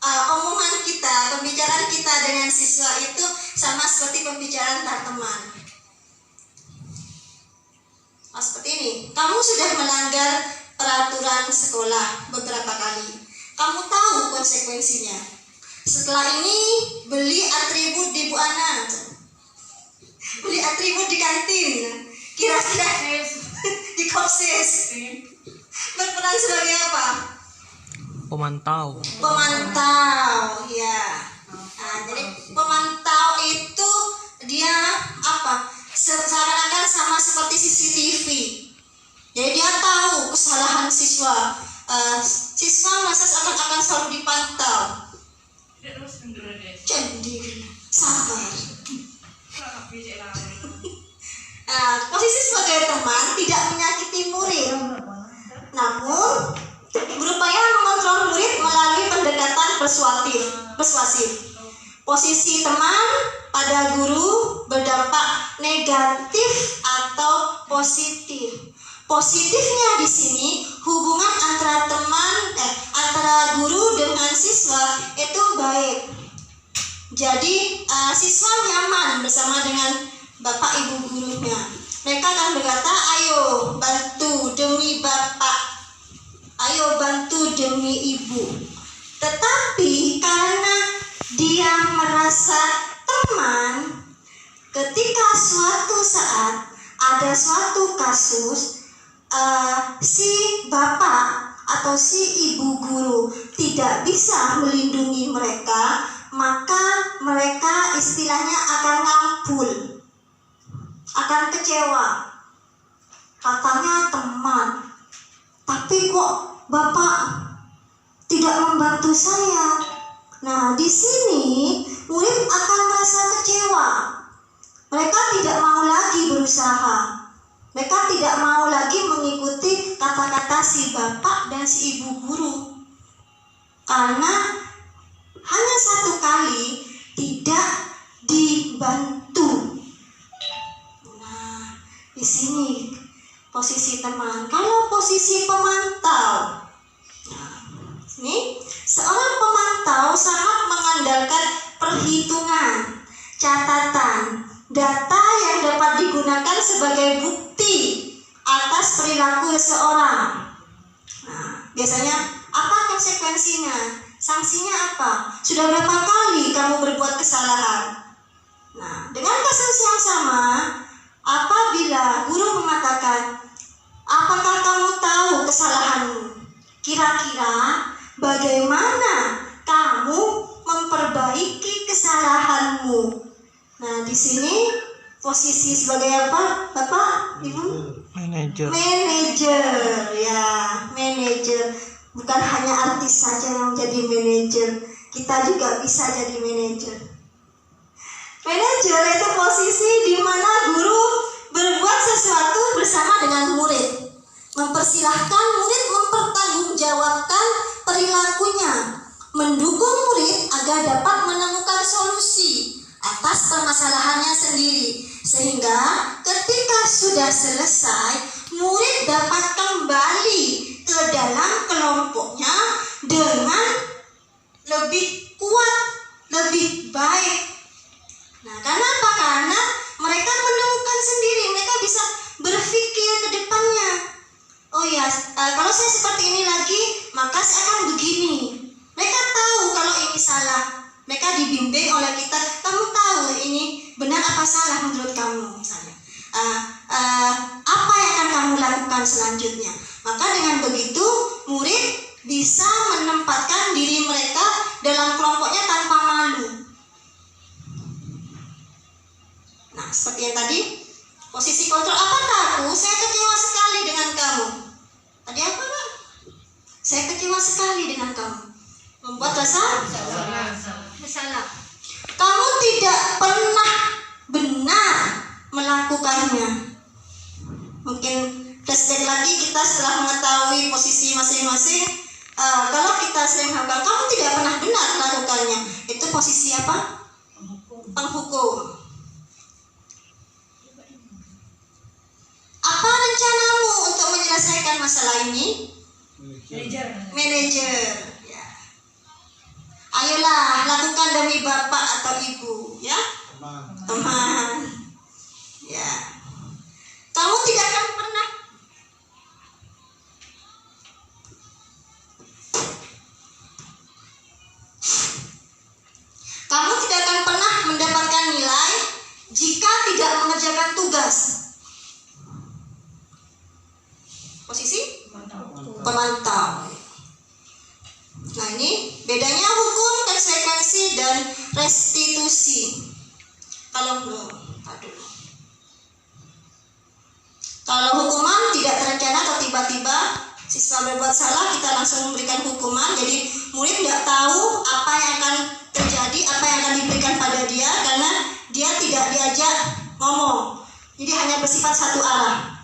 omongan kita, pembicaraan kita dengan siswa itu sama seperti pembicaraan antar teman. Seperti ini, kamu sudah melanggar peraturan sekolah beberapa kali. Kamu tahu konsekuensinya. Setelah ini beli atribut di Bu Ana, beli atribut di kantin. Kira-kira di kopsis berperan sebagai apa? Pemantau, ya. Nah, jadi pemantau itu dia apa? Seakan-akan sama seperti CCTV. Jadi dia tahu kesalahan siswa. Siswa merasa akan selalu dipantau. Jadi sabar. Posisi sebagai teman tidak menyakiti murid, namun berupaya mengontrol murid melalui pendekatan persuasif. Posisi teman pada guru berdampak negatif atau positif. Positifnya di sini hubungan antara guru dengan siswa itu baik. Jadi siswa nyaman bersama dengan bapak ibu gurunya. Mereka akan berkata, ayo bantu demi bapak, ayo bantu demi ibu. Tetapi karena dia merasa teman, ketika suatu saat ada suatu kasus, si bapak atau si ibu guru tidak bisa melindungi mereka, maka mereka istilahnya akan ngampul, akan kecewa. Katanya teman, tapi kok bapak tidak membantu saya. Nah, di sini murid akan merasa kecewa. Mereka tidak mau lagi berusaha. Mereka tidak mau lagi mengikuti kata-kata si bapak dan si ibu guru. Karena hanya satu kali tidak dibantu. Nah, di sini posisi teman. Kalau posisi pemantau, nah, ini seorang pemantau sangat mengandalkan perhitungan, catatan, data yang dapat digunakan sebagai bukti atas perilaku seseorang. Nah, biasanya apa konsekuensinya? Sanksinya apa? Sudah berapa kali kamu berbuat kesalahan? Nah, dengan kasus yang sama, apabila guru mengatakan, Kira-kira bagaimana kamu memperbaiki kesalahanmu? Nah, di sini posisi sebagai apa, Bapak, Ibu? Manajer. Manajer, ya, manajer. Bukan hanya artis saja yang jadi manajer, kita juga bisa jadi manajer. Manajer itu posisi di mana guru berbuat sesuatu bersama dengan murid, mempersilahkan murid mempertanggungjawabkan perilakunya, mendukung murid agar dapat menemukan solusi atas permasalahannya sendiri, sehingga ketika sudah selesai, murid dapat kembali ke dalam kelompoknya dengan lebih kuat, lebih baik. Nah, karena apa? Karena mereka menemukan sendiri, mereka bisa berpikir ke depannya. Oh ya, kalau saya seperti ini lagi, maka saya akan begini. Mereka tahu kalau ini salah. Mereka dibimbing oleh kita. Kamu tahu ini benar apa salah menurut kamu, misalnya. Apa yang akan kamu lakukan selanjutnya? Maka dengan begitu, murid bisa menempatkan diri mereka dalam kelompoknya tanpa malu. Nah, seperti yang tadi, posisi kontrol. Apakah aku? Saya kecewa sekali dengan kamu. Tadi apa, Pak? Saya kecewa sekali dengan kamu. Membuat rasa bersalah. Kamu tidak pernah benar melakukannya. Mungkin flashback lagi kita setelah mengetahui posisi masing-masing. Kalau kita sering melakukan, kamu tidak pernah benar melakukannya. Itu posisi apa? Penghukum. Apa rencanamu untuk menyelesaikan masalah ini? Manajer. Ya. Ayolah, lakukan demi bapak atau ibu, ya. Teman. Ya. Kamu tidak akan pernah mendapatkan nilai jika tidak mengerjakan tugas. Posisi pemantau. Nah, ini bedanya hukum, konsekuensi, dan restitusi. Kalau hukuman tidak terencana atau tiba-tiba siswa berbuat salah, kita langsung memberikan hukuman. Jadi murid tidak tahu apa yang akan terjadi, apa yang akan diberikan pada dia, karena dia tidak diajak ngomong. Jadi hanya bersifat satu arah.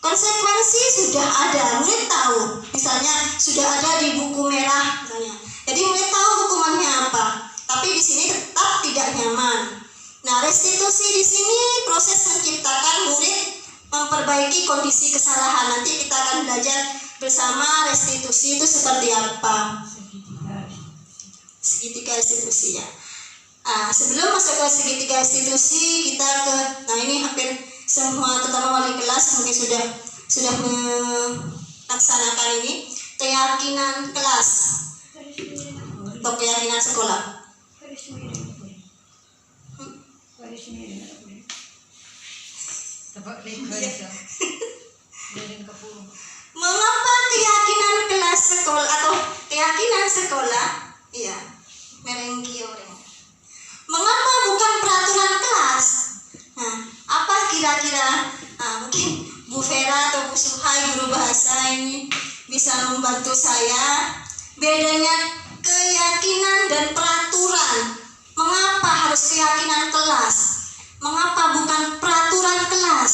Konsekuensi sudah ada, murid tahu. Misalnya sudah ada di buku merah, misalnya. Jadi murid tahu hukumannya apa. Tapi di sini tetap tidak nyaman. Nah, restitusi di sini proses menciptakan murid memperbaiki kondisi kesalahan. Nanti kita akan belajar bersama restitusi itu seperti apa. Segitiga restitusi, ya. Sebelum masuk ke segitiga restitusi, kita ke, nah ini hampir semua terutama wali kelas mungkin sudah melaksanakan ini, keyakinan kelas atau keyakinan sekolah. Mengapa keyakinan kelas sekolah atau keyakinan sekolah? Iya, merengkioreng. Mengapa bukan peraturan kelas? Nah, apa kira-kira? Mungkin Bu Vera atau Bu Suhai, guru bahasa ini bisa membantu saya. Bedanya keyakinan dan peraturan. Mengapa harus keyakinan kelas? Mengapa bukan peraturan kelas?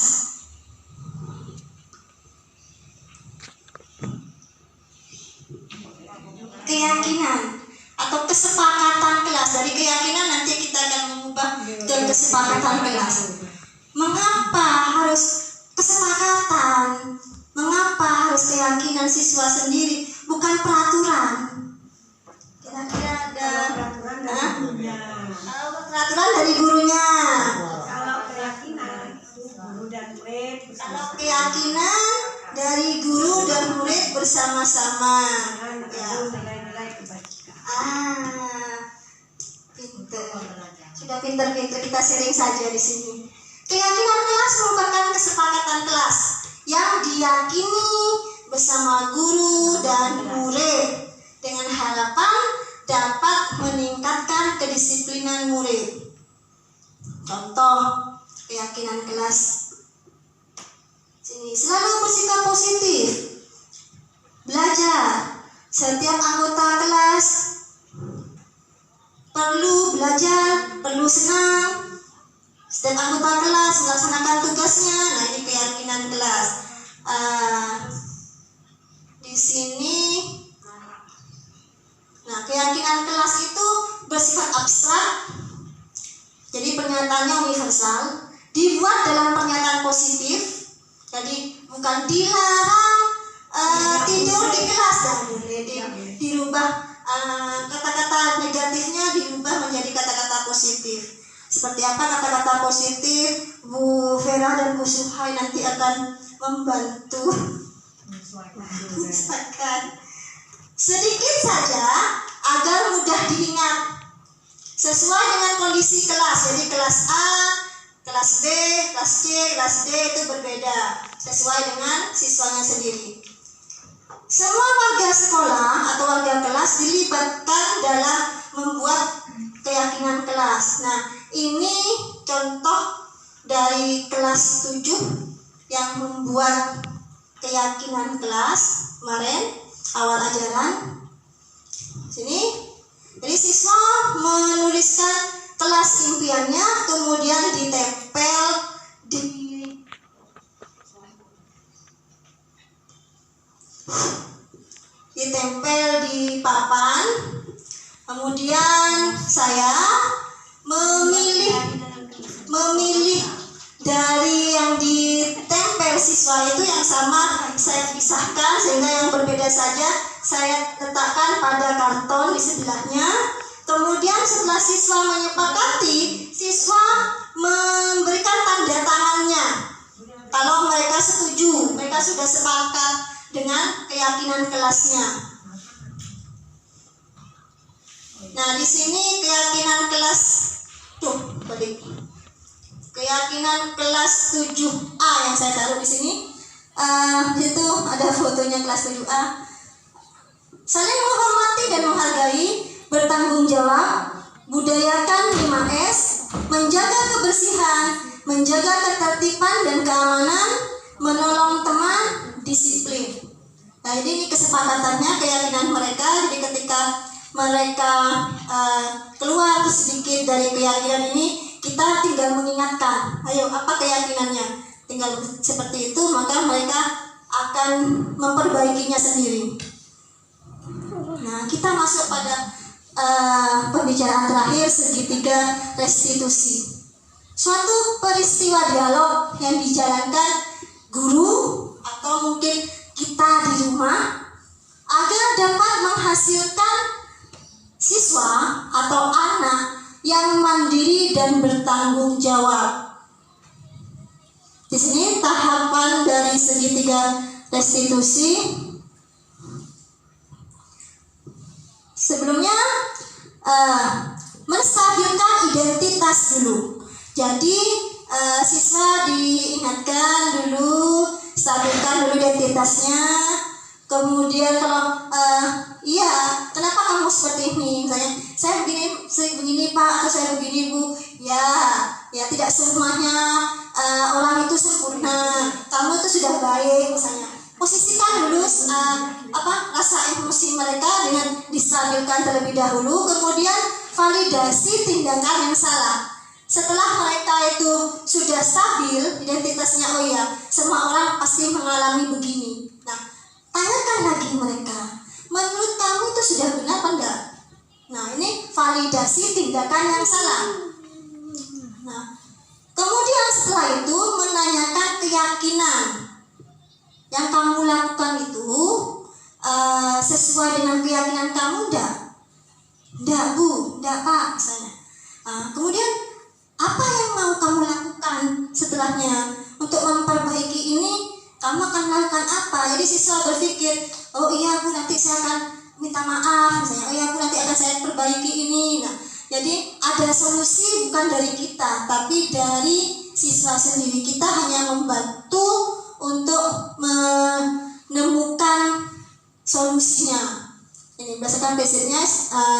Keyakinan atau kesepakatan kelas. Dari keyakinan nanti kita akan mengubah ke kesepakatan kelas. Mengapa harus kesepakatan? Mengapa harus keyakinan siswa sendiri, bukan peraturan? Kira-kira ada peraturan dari gurunya. Kalau keyakinan guru dan murid. Kalau keyakinan dari guru dan murid bersama-sama. Ya. Nilai-nilai kebajikan. Pinter. Sudah pinter-pinter, kita sharing saja di sini. Keyakinan kelas merupakan kesepakatan kelas yang diyakini bersama guru dan Contoh keyakinan kelas. Sini, selalu bersikap positif. Belajar. Setiap anggota kelas perlu belajar, perlu senang. Setiap anggota kelas melaksanakan tugasnya. Nah, ini keyakinan kelas. Di sini, nah keyakinan kelas itu bersifat abstrak. Jadi pernyataannya universal, dibuat dalam pernyataan positif. Jadi bukan dilarang tidur di kelas, dan dirubah kata-kata negatifnya dirubah menjadi kata-kata positif. Seperti apa kata-kata positif? Bu Vera dan Bu Suhai nanti akan membantu menyesuaikan sedikit saja agar mudah diingat sesuai dengan kondisi kelas. Jadi kelas A, kelas B, kelas C, kelas D itu berbeda sesuai dengan siswanya sendiri. Semua warga sekolah atau warga kelas dilibatkan dalam membuat keyakinan kelas. Nah, ini contoh dari kelas 7 yang membuat keyakinan kelas kemarin awal ajaran. Sini. Jadi siswa menuliskan kelas impiannya, kemudian ditempel di papan. Kemudian saya memilih dari yang ditempel siswa itu yang sama saya pisahkan, sehingga yang berbeda saja saya letakkan pada karton di sebelahnya. Kemudian setelah siswa menyepakati, siswa memberikan tanda tangannya. Kalau mereka setuju, mereka sudah sepakat dengan keyakinan kelasnya. Nah, di sini keyakinan kelas keyakinan kelas 7A yang saya taruh di sini. Itu ada fotonya kelas 7A. Saling menghormati dan menghargai, bertanggung jawab, budayakan 5S, menjaga kebersihan, menjaga ketertiban dan keamanan, menolong teman, disiplin. Nah, ini kesepakatannya, keyakinan mereka. Jadi ketika mereka keluar sedikit dari keyakinan ini, kita tinggal mengingatkan, ayo apa keyakinannya, tinggal seperti itu, maka mereka akan memperbaikinya sendiri. Nah, kita masuk pada pembicaraan terakhir, segitiga restitusi. Suatu peristiwa dialog yang dijalankan guru atau mungkin kita di rumah agar dapat menghasilkan siswa atau anak yang mandiri dan bertanggung jawab. Di sini tahapan dari segitiga restitusi. Sebelumnya menstabilkan identitas dulu. Jadi siswa diingatkan dulu, stabilkan dulu identitasnya. Kemudian kalau kenapa kamu seperti ini? Misalnya, saya begini Pak, atau saya begini Bu. Ya tidak semuanya orang itu sempurna. Kamu itu sudah baik, misalnya. Posisikan dulu rasa emosi mereka dengan distabilkan terlebih dahulu, kemudian validasi tindakan yang salah. Setelah mereka itu sudah stabil identitasnya, oh ya, semua orang pasti mengalami begini. Nah, tanyakan lagi mereka, menurut kamu itu sudah benar apa enggak? Nah, ini validasi tindakan yang salah. Nah, kemudian setelah itu menanyakan keyakinan yang kamu lakukan itu sesuai dengan keyakinan kamu enggak? Enggak Bu, enggak Pak, misalnya. Kemudian apa yang mau kamu lakukan setelahnya untuk memperbaiki ini? Kamu akan melakukan apa? Jadi siswa berpikir, oh iya Bu, nanti saya akan minta maaf, misalnya. Oh iya Bu, nanti akan saya perbaiki ini. Nah, jadi ada solusi bukan dari kita, tapi dari siswa sendiri. Kita hanya membantu untuk menemukan solusinya. Ini berdasarkan basicnya,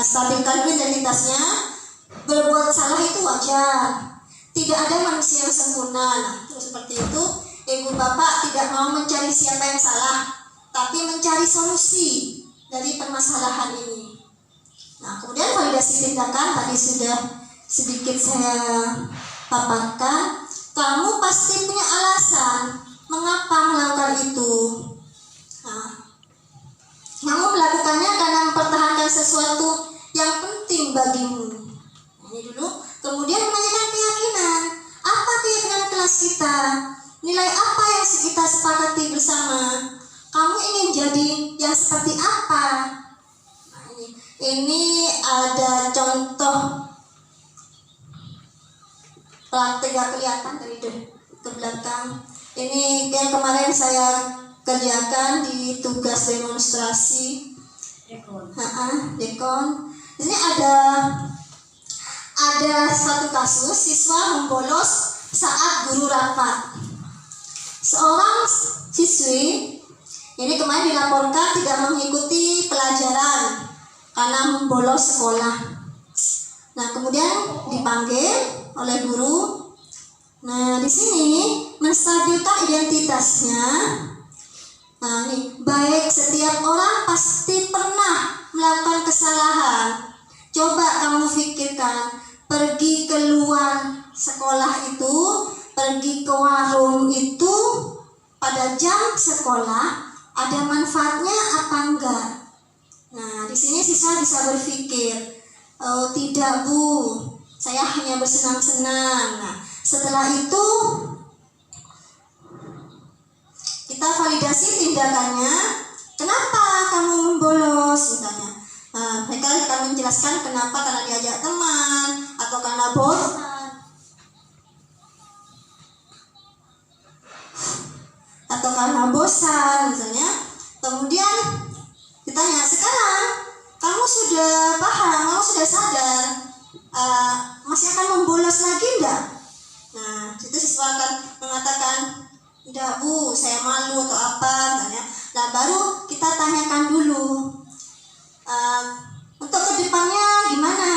stabilkan dulu identitasnya. Berbuat salah itu wajar, tidak ada manusia yang sempurna. Nah, seperti itu, ibu bapak tidak mau mencari siapa yang salah, tapi mencari solusi dari permasalahan ini. Nah, kemudian validasi tindakan tadi sudah sedikit saya paparkan. Kamu pasti punya alasan mengapa melakukan itu. Nah, kamu melakukannya karena mempertahankan sesuatu yang penting bagimu. Ini dulu. Kemudian menanyakan keyakinan. Apa keyakinan kelas kita? Nilai apa yang kita sepakati bersama? Kamu ingin jadi yang seperti apa? Nah, ini ada contoh praktek yang kelihatan dari ke belakang. Ini yang kemarin saya kerjakan di tugas demonstrasi dekon. Ini ada satu kasus siswa membolos saat guru rapat. Seorang siswi ini kemarin dilaporkan tidak mengikuti pelajaran karena membolos sekolah. Nah, kemudian dipanggil oleh guru. Nah, di sini menstabilkan identitasnya. Nah, ini baik, setiap orang pasti pernah melakukan kesalahan. Coba kamu pikirkan, pergi keluar sekolah itu, pergi ke warung itu pada jam sekolah, ada manfaatnya apa enggak? Nah, di sini siswa bisa berpikir, oh tidak Bu, saya hanya bersenang-senang. Nah, setelah itu kita validasi tindakannya. Kenapa kamu membolos? Misalnya, mereka akan menjelaskan kenapa, karena diajak teman atau karena bosan misalnya. Kemudian ditanya, sekarang kamu sudah paham, kamu sudah sadar, masih akan membolos lagi enggak? Nah, itu siswa akan mengatakan, enggak Bu, saya malu atau apa misalnya. Nah, baru kita tanyakan dulu, untuk kedepannya gimana?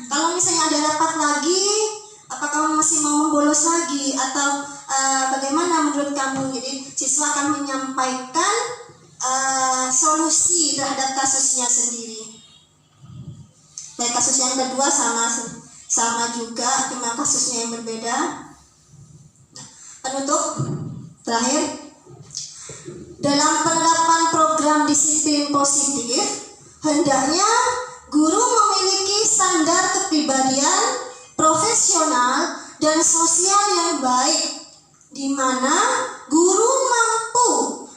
Kalau misalnya ada rapat lagi, apa kamu masih mau membolos lagi atau bagaimana menurut kamu? Jadi siswa akan menyampaikan solusi terhadap kasusnya sendiri. Dan kasus yang kedua sama juga, cuma kasusnya yang berbeda. Penutup terakhir, dalam penerapan program disiplin positif, hendaknya guru memiliki standar kepribadian profesional dan sosial yang baik, di mana guru mampu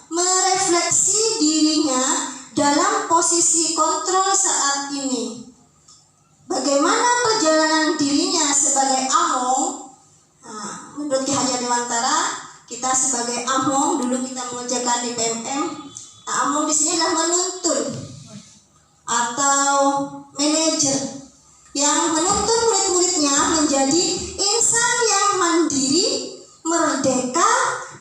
merefleksi dirinya dalam posisi kontrol saat ini. Bagaimana perjalanan dirinya sebagai among? Nah, menurut Ki Hajar Dewantara, kita sebagai among, dulu kita mengerjakan di PMM. Nah, among di sini adalah menuntun atau manajer yang menuntun murid-muridnya menjadi insan yang mandiri, merdeka,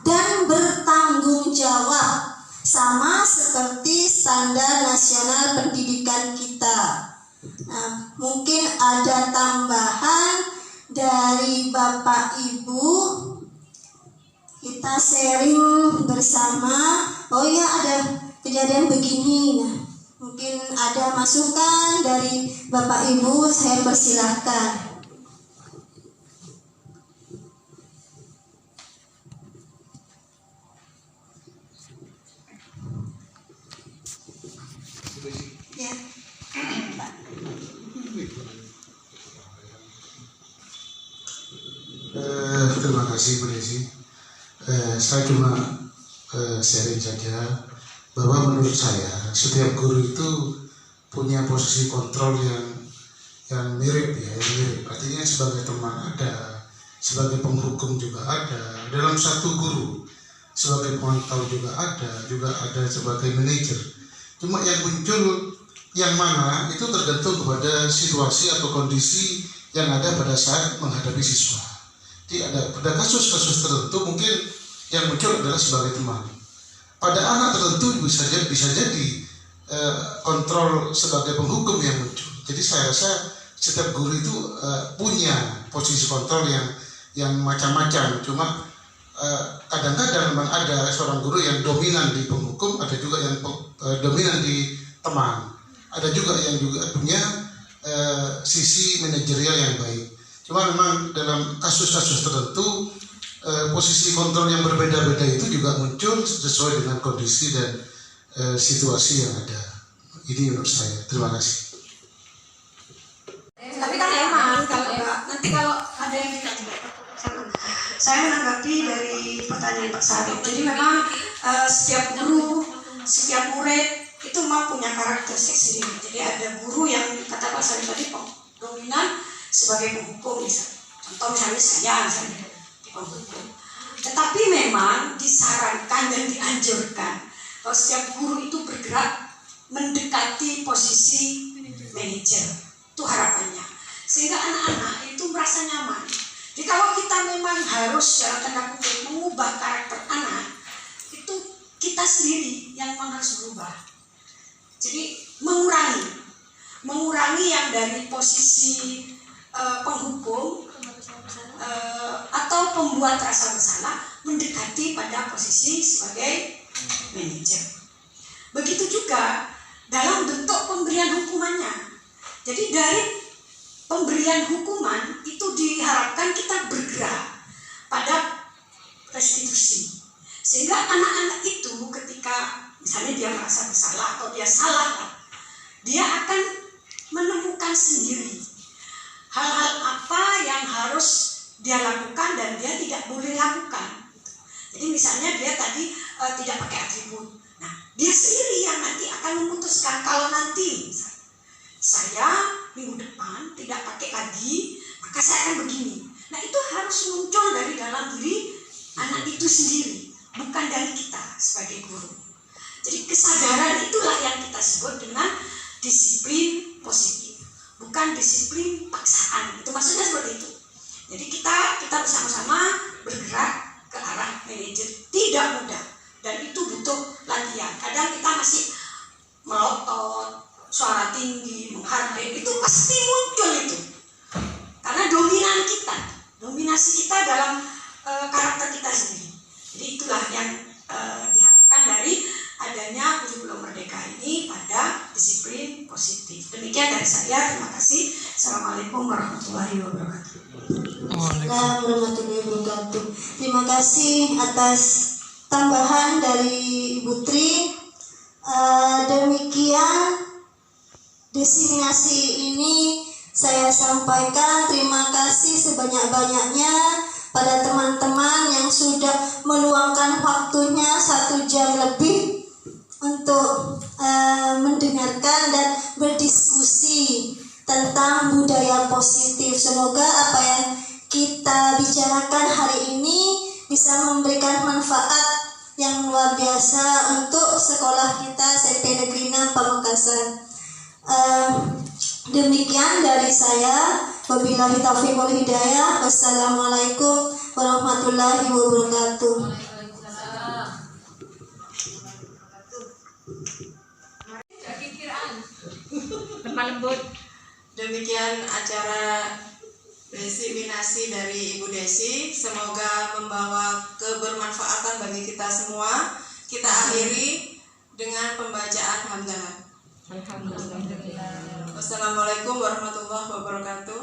dan bertanggung jawab, sama seperti standar nasional pendidikan kita. Nah, mungkin ada tambahan dari Bapak Ibu, kita sharing bersama. Oh iya, ada kejadian begini. Nah, mungkin ada masukan dari Bapak Ibu, saya persilahkan. Ya. Terima kasih Bu Desi. Saya cuma sharing saja bahwa menurut saya setiap guru itu punya posisi kontrol yang mirip ya, yang mirip. Artinya sebagai teman ada, sebagai penghukum juga ada, dalam satu guru sebagai pemantau juga ada sebagai manajer. Cuma yang muncul yang mana itu tergantung kepada situasi atau kondisi yang ada pada saat menghadapi siswa. Jadi pada kasus-kasus tertentu mungkin yang muncul adalah sebagai teman. Pada anak tertentu bisa jadi kontrol sebagai penghukum yang muncul. Jadi saya rasa setiap guru itu punya posisi kontrol yang macam-macam. Cuma kadang-kadang memang ada seorang guru yang dominan di penghukum, ada juga yang dominan di teman, ada juga yang juga punya sisi manajerial yang baik. Cuma memang dalam kasus-kasus tertentu posisi kontrol yang berbeda-beda itu juga muncul sesuai dengan kondisi dan situasi yang ada. Ini menurut saya. Terima kasih. Tapi kan emang kalau ada yang saya menanggapi dari pertanyaan Pak Sarip. Jadi memang setiap guru, setiap murid itu memang punya karakteristik sendiri. Jadi ada guru yang kata Pak Sarip tadi dominan sebagai penghukum misalnya. Contoh misalnya saya misalnya di penghukum. Tetapi memang disarankan dan dianjurkan kalau setiap guru itu bergerak mendekati posisi manajer. Itu harapannya. Sehingga anak-anak itu merasa nyaman. Jadi kalau kita memang harus dalam tanda kutip mengubah karakter anak, itu kita sendiri yang memang harus berubah. Jadi mengurangi yang dari posisi penghukum atau pembuat rasa bersalah mendekati pada posisi sebagai manajer. Begitu juga dalam bentuk pemberian hukumannya. Jadi dari pemberian hukuman itu diharapkan kita bergerak pada restitusi. Sehingga anak-anak itu ketika misalnya dia merasa bersalah atau dia salah, dia akan menemukan sendiri hal-hal apa yang harus dia lakukan dan dia tidak boleh lakukan. Jadi misalnya dia tadi tidak pakai atribut. Nah, dia sendiri yang nanti akan memutuskan kalau nanti misalnya, saya minggu depan tidak pakai lagi, maka saya akan begini. Nah, itu harus muncul dari dalam diri anak itu sendiri, bukan dari kita sebagai guru. Jadi kesadaran itulah yang kita sebut dengan disiplin positif, bukan disiplin paksaan. Itu maksudnya seperti itu. Jadi kita bersama-sama bergerak ke arah manajer. Tidak mudah dan itu butuh latihan. Kadang kita masih melotot, suara tinggi, menghardik, itu pasti muncul itu. Karena dominasi kita dalam karakter kita sendiri. Jadi itulah yang diharapkan dari adanya kurikulum merdeka ini pada disiplin positif. Demikian dari saya, terima kasih. Assalamualaikum warahmatullahi wabarakatuh. Assalamualaikum warahmatullahi wabarakatuh. Terima kasih atas tambahan dari Ibu Tri. Demikian diseminasi ini saya sampaikan. Terima kasih sebanyak-banyaknya pada teman-teman yang sudah meluangkan waktunya 1 jam lebih untuk mendengarkan dan berdiskusi tentang budaya positif. Semoga apa yang kita bicarakan hari ini bisa memberikan manfaat yang luar biasa untuk sekolah kita SMP Negeri 6 Pamekasan. Demikian dari saya. Wabillahi taufiq wal hidayah. Wassalamualaikum warahmatullahi wabarakatuh. Demikian acara diseminasi dari Ibu Desi. Semoga membawa kebermanfaatan bagi kita semua. Kita akhiri dengan pembacaan hamdalah. Wassalamualaikum warahmatullahi wabarakatuh.